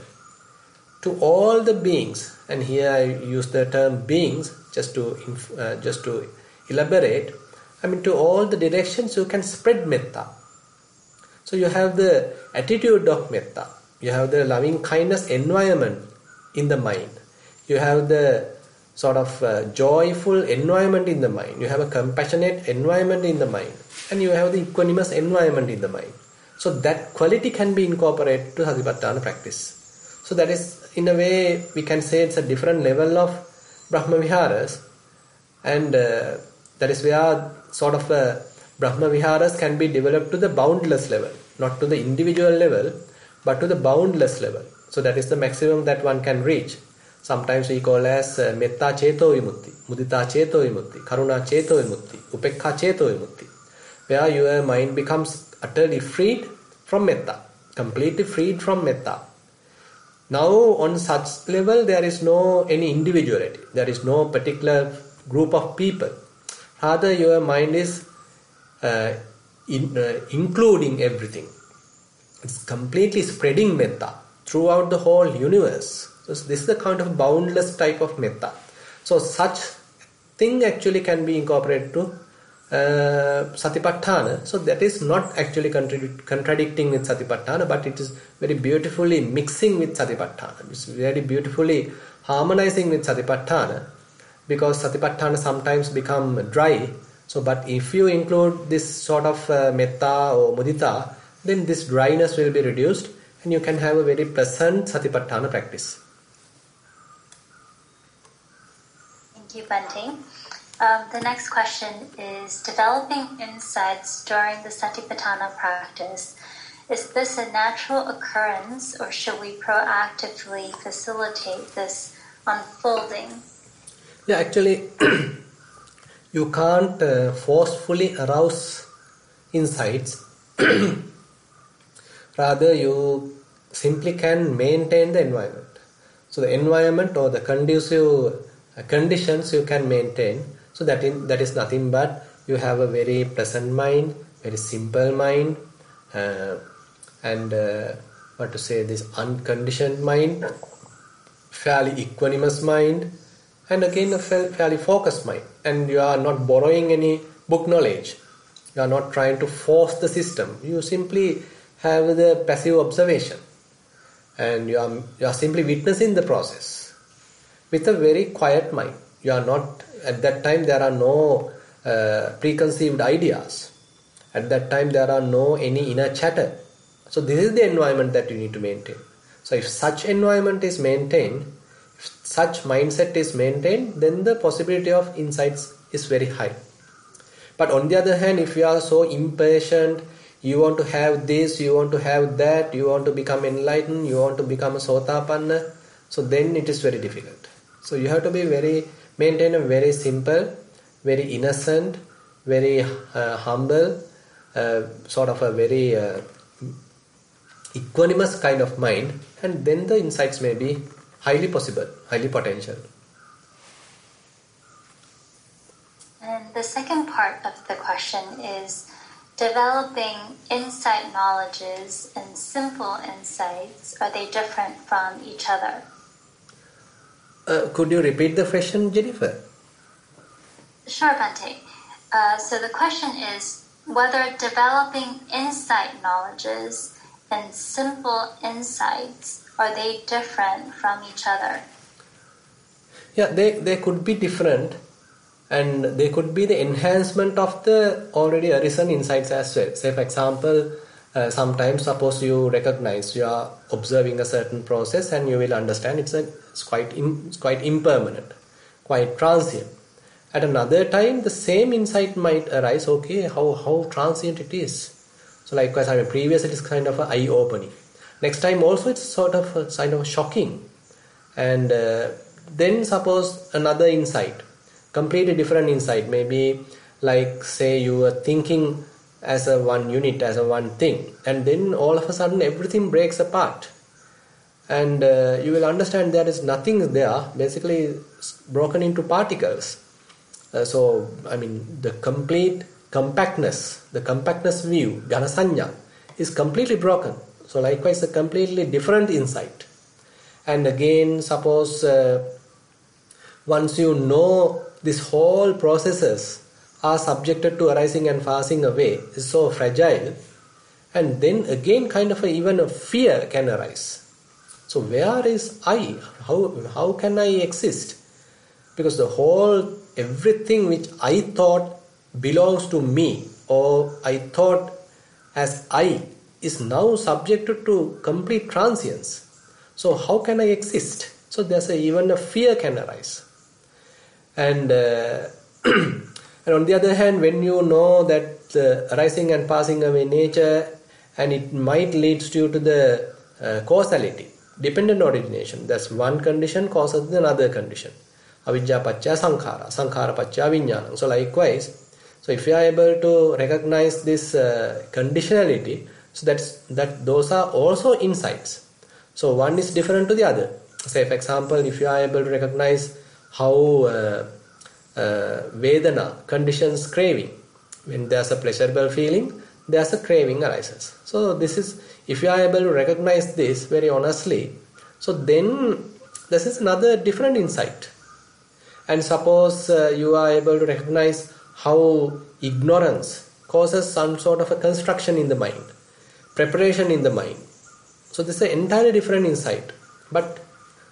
to all the beings. And here I use the term beings just to elaborate. To all the directions you can spread metta. So you have the attitude of metta. You have the loving kindness environment in the mind. You have the sort of joyful environment in the mind. You have a compassionate environment in the mind. And you have the equanimous environment in the mind. So that quality can be incorporated to Satipatthana practice. So that is, in a way, we can say it's a different level of Brahma Viharas, and that is where sort of Brahma Viharas can be developed to the boundless level, not to the individual level, but to the boundless level. So that is the maximum that one can reach. Sometimes we call as Metta Cheto Vimutti, Mudita Cheto Vimutti, Karuna Cheto Vimutti, Upekha Cheto Vimutti, where your mind becomes utterly freed from Metta, completely freed from Metta. Now on such level there is no any individuality, there is no particular group of people. Rather your mind is including everything. It's completely spreading Metta throughout the whole universe. So this is the kind of boundless type of Metta. So such thing actually can be incorporated to Satipatthana. So that is not actually contradicting with Satipatthana, but it is very beautifully mixing with Satipatthana. It's very beautifully harmonizing with Satipatthana, because Satipatthana sometimes become dry. So but if you include this sort of Metta or Mudita, then this dryness will be reduced and you can have a very pleasant Satipatthana practice. Thank you, Bhante. The next question is, developing insights during the Satipatthana practice. Is this a natural occurrence, or should we proactively facilitate this unfolding? Yeah, actually, you can't forcefully arouse insights. Rather, you simply can maintain the environment. So the environment or the conducive conditions you can maintain. So that is nothing but you have a very pleasant mind, very simple mind, and what to say, this unconditioned mind, fairly equanimous mind, and again a fairly focused mind. And you are not borrowing any book knowledge. You are not trying to force the system. You simply have the passive observation, and you are simply witnessing the process with a very quiet mind. You are not, at that time there are no preconceived ideas. At that time there are no any inner chatter. So this is the environment that you need to maintain. So if such environment is maintained, if such mindset is maintained, then the possibility of insights is very high. But on the other hand, if you are so impatient, you want to have this, you want to have that, you want to become enlightened, you want to become a Sotapanna, so then it is very difficult. So you have to be maintain a very simple, very innocent, very humble, sort of a very equanimous kind of mind, and then the insights may be highly possible, highly potential. And the second part of the question is, developing insight knowledges and simple insights, are they different from each other? Could you repeat the question, Jennifer? Sure, Bhante. So the question is whether developing insight knowledges and simple insights, are they different from each other? Yeah, they could be different, and they could be the enhancement of the already arisen insights as well. Say for example, sometimes suppose you recognize, you are observing a certain process and you will understand it's quite impermanent, quite transient. At another time the same insight might arise, okay, how transient it is. So likewise, previously it is kind of an eye-opening. Next time also it's sort of a kind of shocking. And then suppose another insight, completely different insight, maybe like say you are thinking as a one unit, as a one thing, and then all of a sudden everything breaks apart, and you will understand there is nothing there, basically broken into particles. So the complete compactness view, Ganasanya, is completely broken. So likewise a completely different insight. And again, suppose once you know this whole processes are subjected to arising and passing away, is so fragile, and then again kind of even a fear can arise. So where is I? How can I exist? Because everything which I thought belongs to me, or I thought as I, is now subjected to complete transience. So how can I exist? So even a fear can arise. And and on the other hand, when you know that the arising and passing away nature, and it might lead you to the causality, dependent origination. That's one condition causes another condition. Avidya paccaya sankhara, sankhara paccaya vijnana. So likewise, so if you are able to recognize this conditionality, so those are also insights. So one is different to the other. Say for example, if you are able to recognize how Vedana conditions craving, when there's a pleasurable feeling, there's a craving arises. So this is, if you are able to recognize this very honestly, so then this is another different insight. And suppose you are able to recognize how ignorance causes some sort of a construction in the mind, preparation in the mind. So this is an entirely different insight, but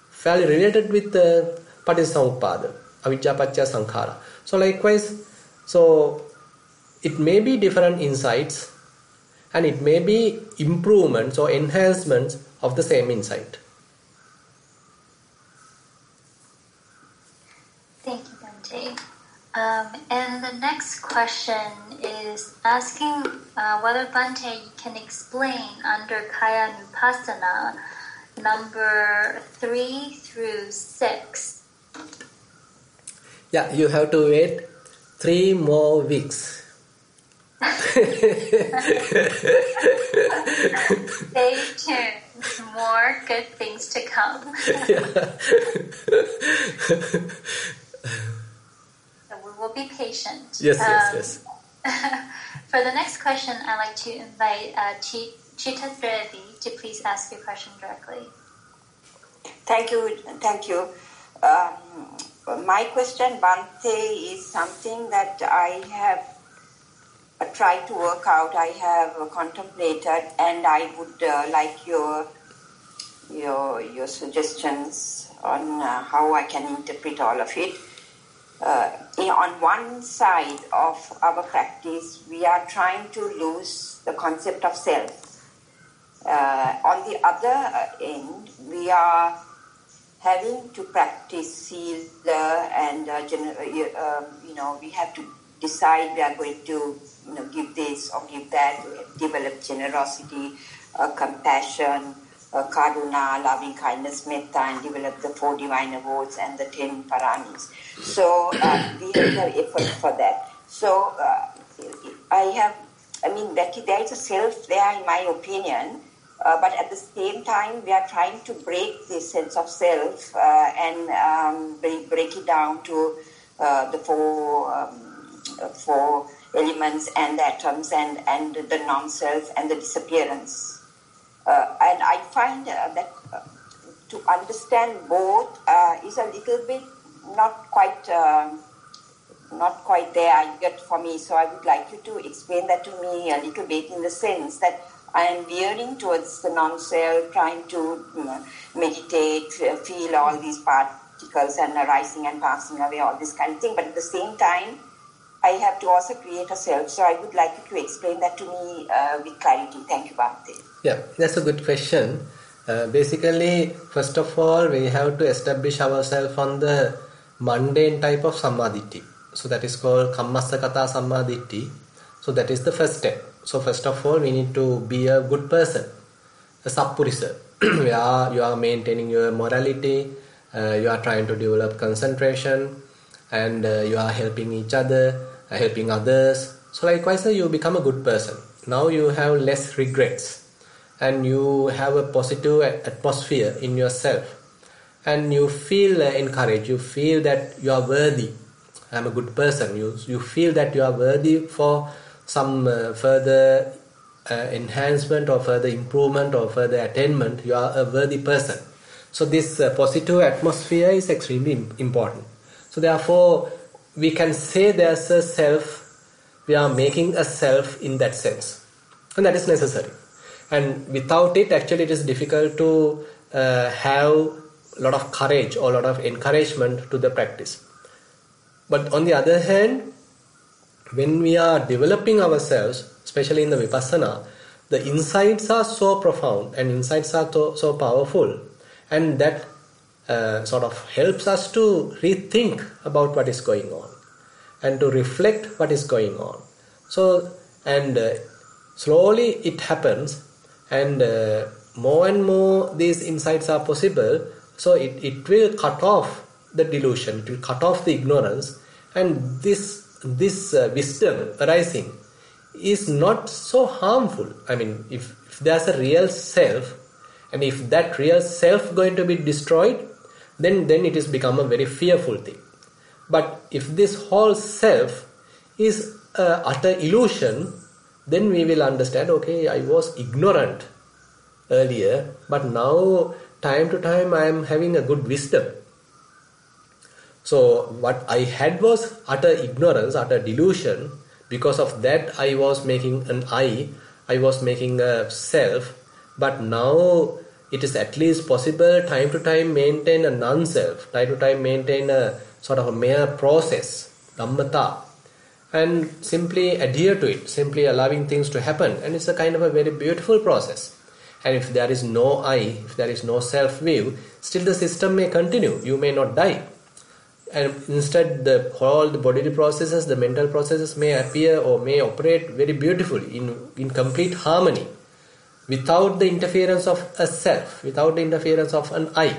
fairly related with the Paticcasamuppada, Avidya paccaya sankhara. So likewise, so it may be different insights, and it may be improvements or enhancements of the same insight. Thank you, Bhante. And the next question is asking whether Bhante can explain under Kaya Nupassana number 3 through 6. Yeah, you have to wait 3 more weeks. Stay tuned. More good things to come. So we will be patient. Yes. For the next question, I'd like to invite Chita Trevi to please ask your question directly. Thank you. My question, Bhante, is something that I have tried to work out. I have contemplated, and I would like your suggestions on how I can interpret all of it. On one side of our practice, we are trying to lose the concept of self. On the other end, we are having to practice sila, and we have to decide we are going to give this or give that, develop generosity, compassion, karuna, loving kindness, metta, and develop the 4 divine abodes and the 10 paramis. So we have to have effort for that. So there is a self there in my opinion, but at the same time we are trying to break this sense of self and break it down to the four elements and the atoms and the non-self and the disappearance. And I find that to understand both is a little bit not quite there yet for me. So I would like you to explain that to me a little bit, in the sense that I am veering towards the non-self, trying to meditate, feel all these particles and arising and passing away, all this kind of thing. But at the same time, I have to also create a self. So I would like you to explain that to me with clarity. Thank you, Bhante. Yeah, that's a good question. Basically, first of all, we have to establish ourselves on the mundane type of sammaditthi. So that is called kammassakata sammaditthi. So that is the first step. So first of all, we need to be a good person, a sappurisa. You are maintaining your morality, you are trying to develop concentration, and you are helping each other, helping others. So likewise, you become a good person. Now you have less regrets, and you have a positive atmosphere in yourself, and you feel encouraged. You feel that you are worthy. I am a good person. You feel that you are worthy for some further enhancement or further improvement or further attainment. You are a worthy person. So this positive atmosphere is extremely important. So therefore, we can say there's a self. We are making a self in that sense, and that is necessary. And without it, actually, it is difficult to have a lot of courage or a lot of encouragement to the practice. But on the other hand, when we are developing ourselves, especially in the Vipassana, the insights are so profound and insights are so powerful. and that sort of helps us to rethink about what is going on and to reflect what is going on. So, and slowly it happens, and more and more these insights are possible. So it will cut off the delusion, it will cut off the ignorance, and this wisdom arising is not so harmful. I mean, if there's a real self, and if that real self going to be destroyed, then it has become a very fearful thing. But if this whole self is utter illusion, then we will understand, okay, I was ignorant earlier, but now time to time I am having a good wisdom. So what I had was utter ignorance, utter delusion. Because of that I was making an I was making a self, but now it is at least possible time to time maintain a non-self, time to time maintain a sort of a mere process, dhammata, and simply adhere to it, simply allowing things to happen. And it's a kind of a very beautiful process. And if there is no I, if there is no self-view, still the system may continue, you may not die. And instead the bodily processes, the mental processes may appear or may operate very beautifully in complete harmony, without the interference of a self, without the interference of an I.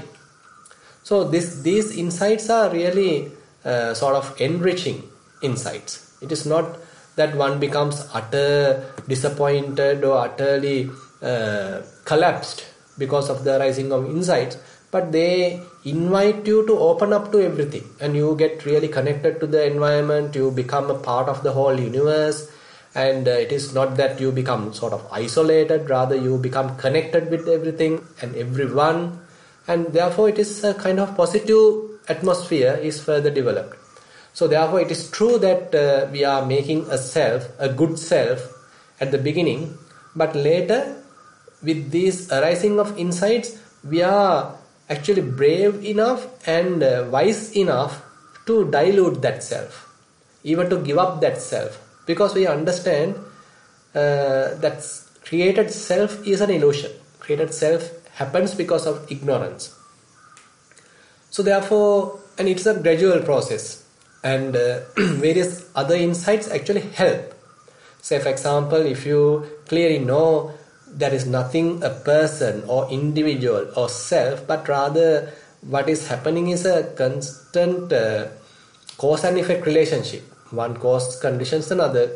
So these insights are really sort of enriching insights. It is not that one becomes utter disappointed or utterly collapsed because of the arising of insights, but they invite you to open up to everything, and you get really connected to the environment, you become a part of the whole universe, and it is not that you become sort of isolated, rather you become connected with everything and everyone, and therefore it is a kind of positive atmosphere is further developed. So therefore it is true that we are making a self, a good self at the beginning, but later with these arising of insights, we are actually brave enough and wise enough to dilute that self, even to give up that self, because we understand that created self is an illusion. Created self happens because of ignorance. So therefore, and it's a gradual process, and various other insights actually help. Say for example, if you clearly know there is nothing a person or individual or self, but rather what is happening is a constant cause and effect relationship. One cause conditions another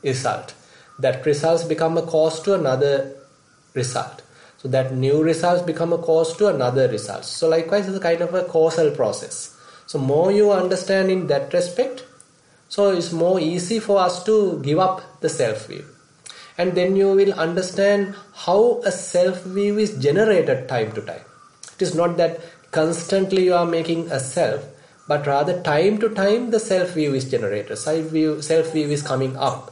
result. That results become a cause to another result. So that new results become a cause to another result. So likewise, it's a kind of a causal process. So more you understand in that respect, so it's more easy for us to give up the self-view. And then you will understand how a self-view is generated time to time. It is not that constantly you are making a self, but rather time to time the self-view is generated. Self-view is coming up.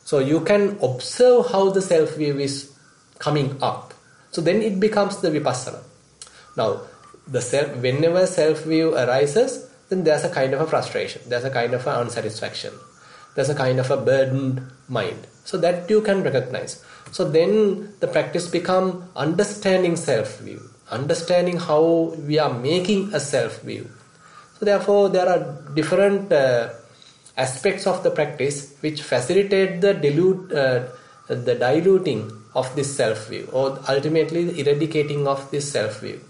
So you can observe how the self-view is coming up. So then it becomes the vipassana. Now, whenever self-view arises, then there's a kind of a frustration. There's a kind of an unsatisfaction. There's a kind of a burdened mind. So that you can recognize. So then the practice become understanding self-view, understanding how we are making a self-view. So therefore there are different aspects of the practice which facilitate the diluting of this self-view, or ultimately the eradicating of this self-view.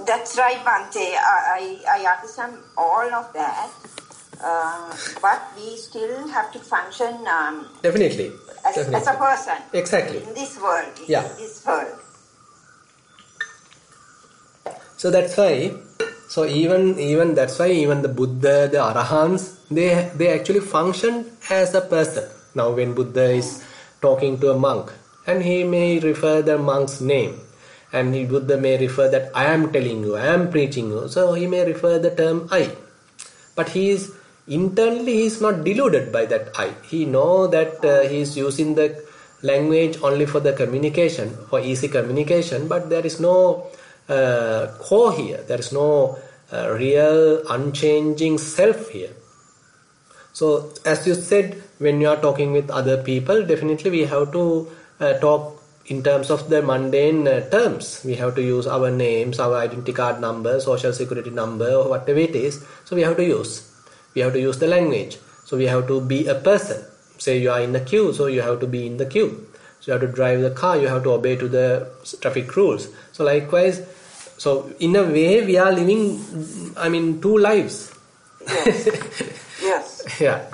That's right, Bhante. I understand all of that. But we still have to function Definitely. As a person. Exactly. In this world. Yeah. In this world. So that's why, even that's why even the Buddha, the Arahants, they actually function as a person. Now when Buddha is talking to a monk, and he may refer the monk's name, and Buddha may refer that I am telling you, I am preaching you, so he may refer the term I. But internally he is not deluded by that I. He knows that he is using the language only for the communication, for easy communication, but there is no core here. There is no real unchanging self here. So as you said, when you are talking with other people, definitely we have to talk in terms of the mundane terms. We have to use our names, our identity card number, social security number, or whatever it is. So we have to use. We have to use the language. So we have to be a person. Say you are in a queue, so you have to be in the queue. So you have to drive the car, you have to obey to the traffic rules. So likewise, so in a way we are living, two lives. Yes. Yes. Yeah.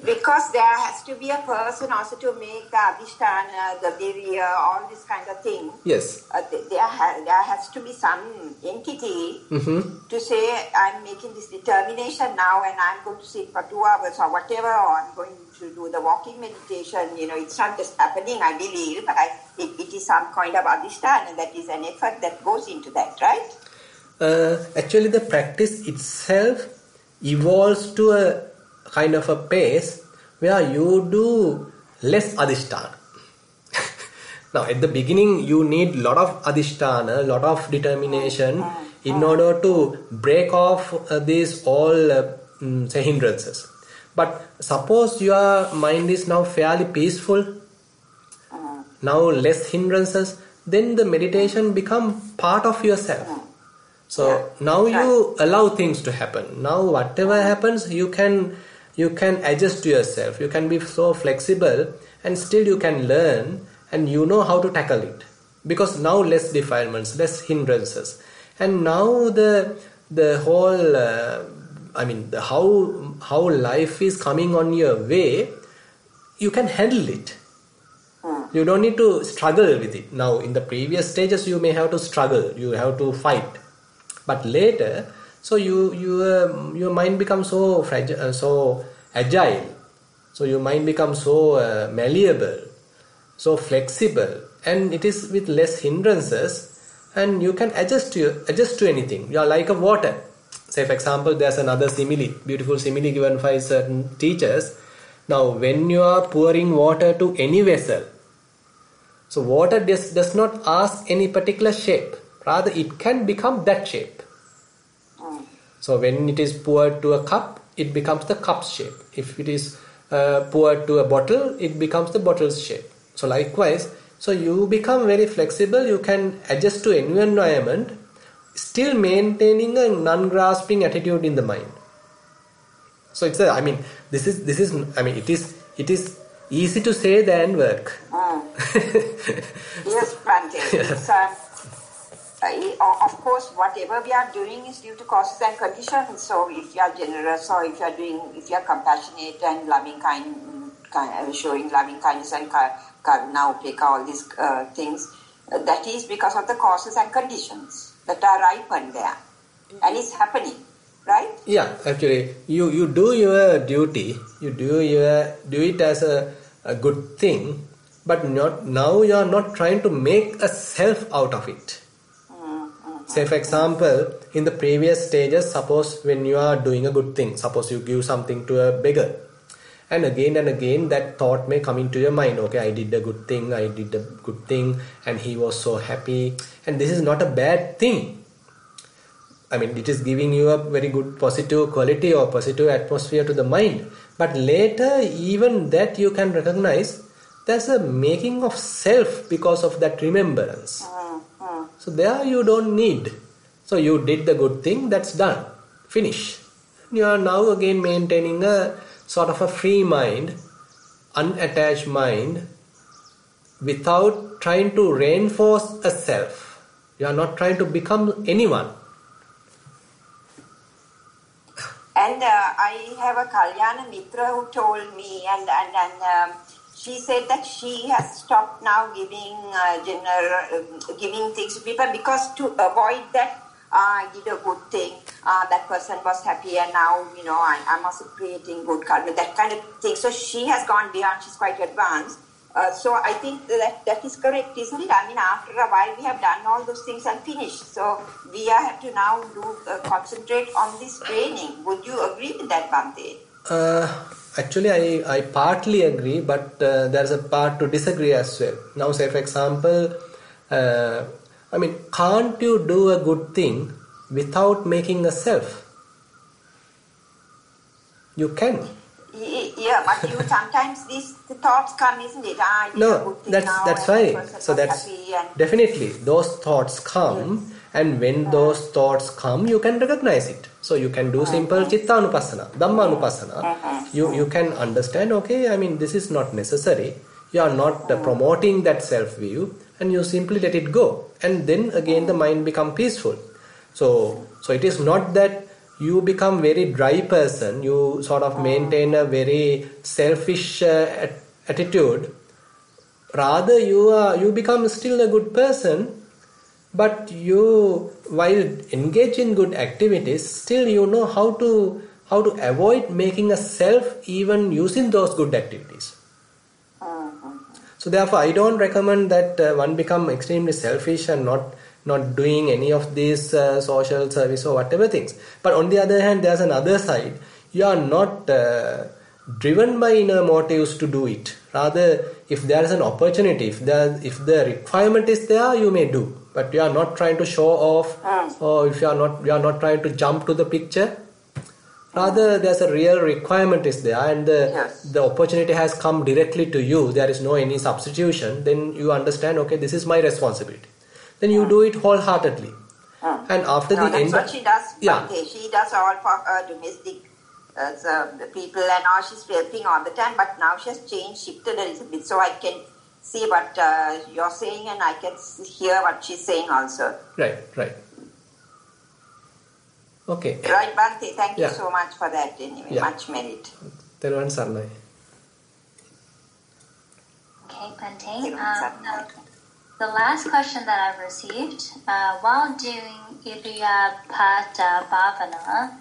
Because there has to be a person also to make the adhisthana, the virya, all this kind of thing. Yes. There has to be some entity to say, I'm making this determination now and I'm going to sit for 2 hours or whatever, or I'm going to do the walking meditation. It's not just happening, I believe. It is some kind of adhisthana, that is an effort that goes into that, right? Actually, the practice itself evolves to a kind of a pace where you do less adhisthana. Now, at the beginning, you need a lot of adhisthana, a lot of determination in order to break off these all hindrances. But suppose your mind is now fairly peaceful, now less hindrances, then the meditation become part of yourself. So now you allow things to happen. Now whatever happens, you can adjust to yourself. You can be so flexible, and still you can learn, and you know how to tackle it. Because now less defilements, less hindrances, and now the whole how life is coming on your way, you can handle it. You don't need to struggle with it. Now in the previous stages you may have to struggle, you have to fight. But later, so your mind becomes so fragile, so agile. So your mind becomes so malleable, so flexible, and it is with less hindrances, and you can adjust to anything. You are like a water. Say for example, there's another simile, beautiful simile given by certain teachers. Now when you are pouring water to any vessel, so water does not ask any particular shape. Rather, it can become that shape. So when it is poured to a cup, it becomes the cup's shape. If it is poured to a bottle, it becomes the bottle's shape. So likewise, so you become very flexible. You can adjust to any environment, still maintaining a non-grasping attitude in the mind. So it's it is easy to say than work. Yes, Bhante. Yes. Of course, whatever we are doing is due to causes and conditions. So if you are generous, or if you are compassionate and loving showing loving kindness and karuna, upeka, all these things, that is because of the causes and conditions that are ripened there, and it's happening, right? Yeah, actually, you do your duty, you do it as a good thing, but now you are not trying to make a self out of it. Say for example, in the previous stages, suppose when you are doing a good thing, suppose you give something to a beggar, and again that thought may come into your mind. Okay, I did a good thing, and he was so happy, and this is not a bad thing. It is giving you a very good positive quality or positive atmosphere to the mind. But later, even that you can recognize there's a making of self because of that remembrance. So there you don't need. So you did the good thing, that's done. Finish. You are now again maintaining a sort of a free mind, unattached mind, without trying to reinforce a self. You are not trying to become anyone. And I have a Kalyana Mitra who told me, and she said that she has stopped now giving things to people, because to avoid that, I did a good thing, that person was happy, and now, I'm also creating good karma, that kind of thing. So she has gone beyond, she's quite advanced. So I think that is correct, isn't it? After a while we have done all those things and finished. So we have to now concentrate on this training. Would you agree with that, Bhante? Actually, I partly agree, but there's a part to disagree as well. Now, say for example, can't you do a good thing without making a self? You can. Yeah, but you sometimes these thoughts come, isn't it? I did a No, good thing that's now, and right. the person So was that's happy and definitely those thoughts come, and when those thoughts come, you can recognize it. So you can do simple chitta anupassana, dhamma anupassana. You can understand. Okay, I mean, this is not necessary. You are not promoting that self view, and you simply let it go, and then again the mind become peaceful. So it is not that you become very dry person. You sort of maintain a very selfish attitude. Rather, you become still a good person, but you, while engage in good activities, still you know how to avoid making a self even using those good activities. So therefore, I don't recommend that one become extremely selfish and not doing any of these social service or whatever things. But on the other hand, there's another side. You are not driven by inner motives to do it. Rather, if there is an opportunity, if the requirement is there, you may do. But you are not trying to show off, or if you are not trying to jump to the picture. Rather, there's a real requirement is there, and the opportunity has come directly to you. There is no any substitution. Then you understand, okay, this is my responsibility. Then you do it wholeheartedly. And after the end, that's what she does. She does all for her domestic the people, and now she's helping all the time. But now she has shifted a little bit, so I can see what you're saying, and I can hear what she's saying also. Right. Okay. Right, Bhante. Thank you so much for that. Anyway, much merit. Thero Sarnai. Okay, Bhante. The last question that I've received, while doing Iryapata Bhavana,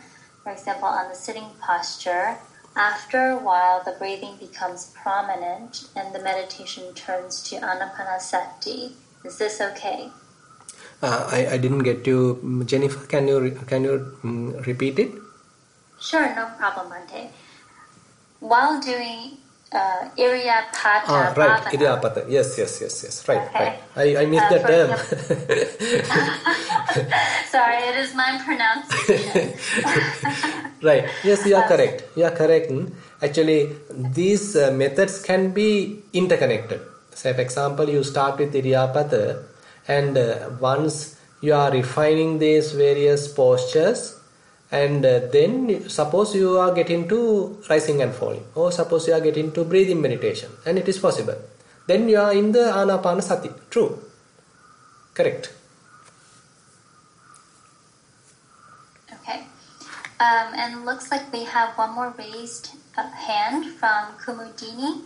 for example, on the sitting posture, after a while the breathing becomes prominent and the meditation turns to Anapanasati. Is this okay? I didn't get you, Jennifer. Can you repeat it? Sure, no problem, Bhante. While doing Iryapata right, Bhavana. Iryapata. Yes. Right, okay. right. I missed the term. Sorry, it is my pronunciation. Right. Yes, you are correct. Actually, these methods can be interconnected. Say, for example, you start with Iryapata, and once you are refining these various postures, and then suppose you are getting to rising and falling, or suppose you are getting to breathing meditation, and it is possible, then you are in the Anapanasati. True. Correct. Okay. And looks like we have one more raised hand from Kumudini.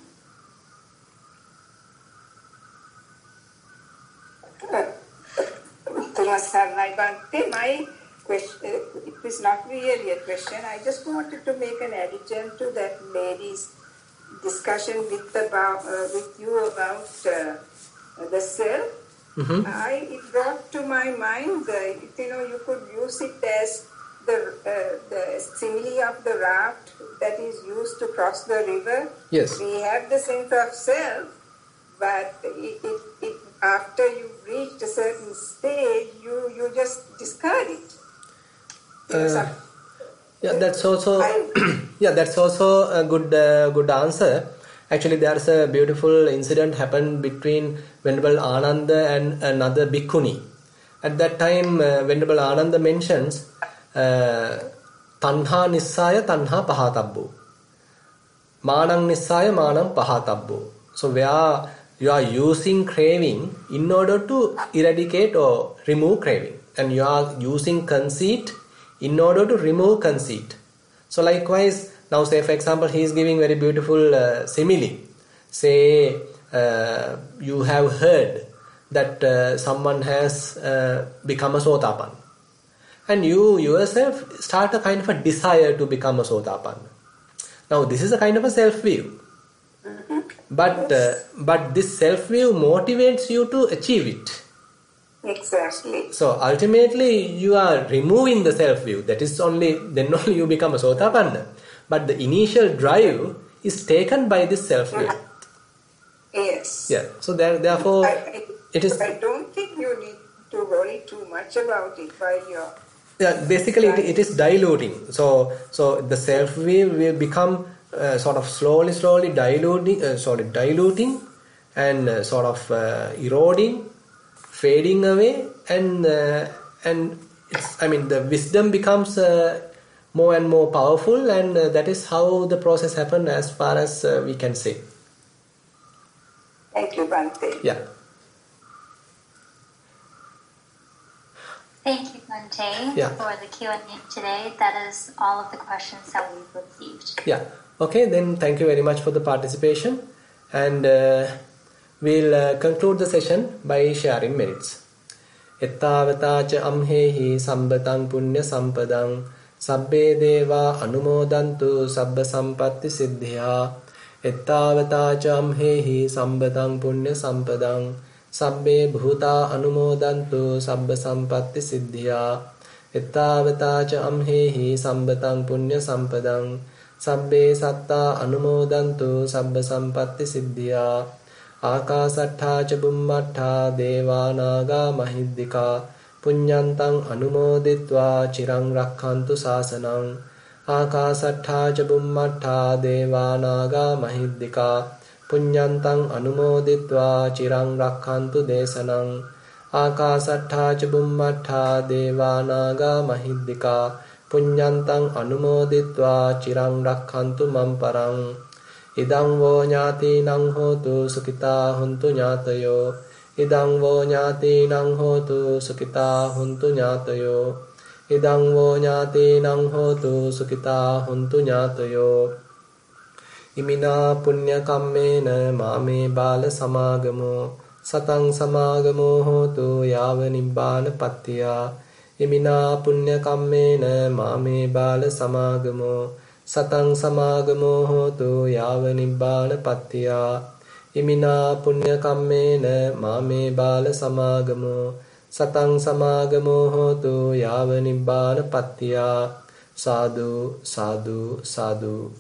My question, it is not really a question. I just wanted to make an addition to that lady's discussion with you about the self. It brought to my mind you could use it as the simile of the raft that is used to cross the river. Yes. We have the sense of self, but it after you reach a certain stage, you just discard it. That's also that's also a good answer. Actually, there's a beautiful incident happened between Venerable Ananda and another bhikkhuni. At that time, Venerable Ananda mentions Tanha Nissaya Tanha Pahatabbu, Manang Nissaya Manam Pahatabbu. So where you are using craving in order to eradicate or remove craving, and you are using conceit in order to remove conceit. So likewise, now say for example, he is giving very beautiful simile. Say you have heard that someone has become a Sotapanna, and you yourself start a kind of a desire to become a Sotapanna. Now this is a kind of a self-view. But this self-view motivates you to achieve it. Exactly. So ultimately you are removing the self-view. Then only you become a Sotapanna. But the initial drive is taken by this self-view. Yes. Yeah. So therefore it is. I don't think you need to worry too much about it while you're. Yeah. Basically, it is diluting. So the self-view will become sort of slowly diluting and sort of eroding, fading away, and the wisdom becomes more and more powerful, and that is how the process happens as far as we can say. Thank you, Bhante. Yeah. Thank you, Bhante, for the Q&A today. That is all of the questions that we've received. Yeah. Okay, then thank you very much for the participation, and we'll conclude the session by sharing merits. Ettavatacha amhehi sambatang punya sampadang sabbe deva anumodantu sabba sampatti siddhya. Ettavatacha amhehi sambatang punya sampadang sabbe bhuta anumodantu sabba sampatti siddhya. Ettavatacha amhehi sambatang punya sampadang sabbe satta anumodantu sabba sampatti siddhya. Akasattha ca bummattha deva naga mahiddika punyantang anumoditva chirang rakkhantu sasanang. Akasattha ca bummattha deva naga mahiddika punyantang anumoditva chirang rakkhantu desanang. Akasattha ca bummattha deva naga mahiddika punyantang anumoditva chirang rakkhantu mamparang. Idang vo nyati nang hotu sukita huntu nyatayo. Idang vo nyati nang hotu sukita huntu nyatayo. Idang vo nyati nang hotu sukita huntu nyatayo. Imina punya kammena mame bala samagamo satang samagamo hotu yava nibbana pattiya. Imina punya kammena mame bala samagamo satang samagamo hotu yava nibbana pattiya. Imina punya kammena mame bala samagamo satang samagamo hotu yava nibbana pattiya. Sadhu, sadhu, sadhu.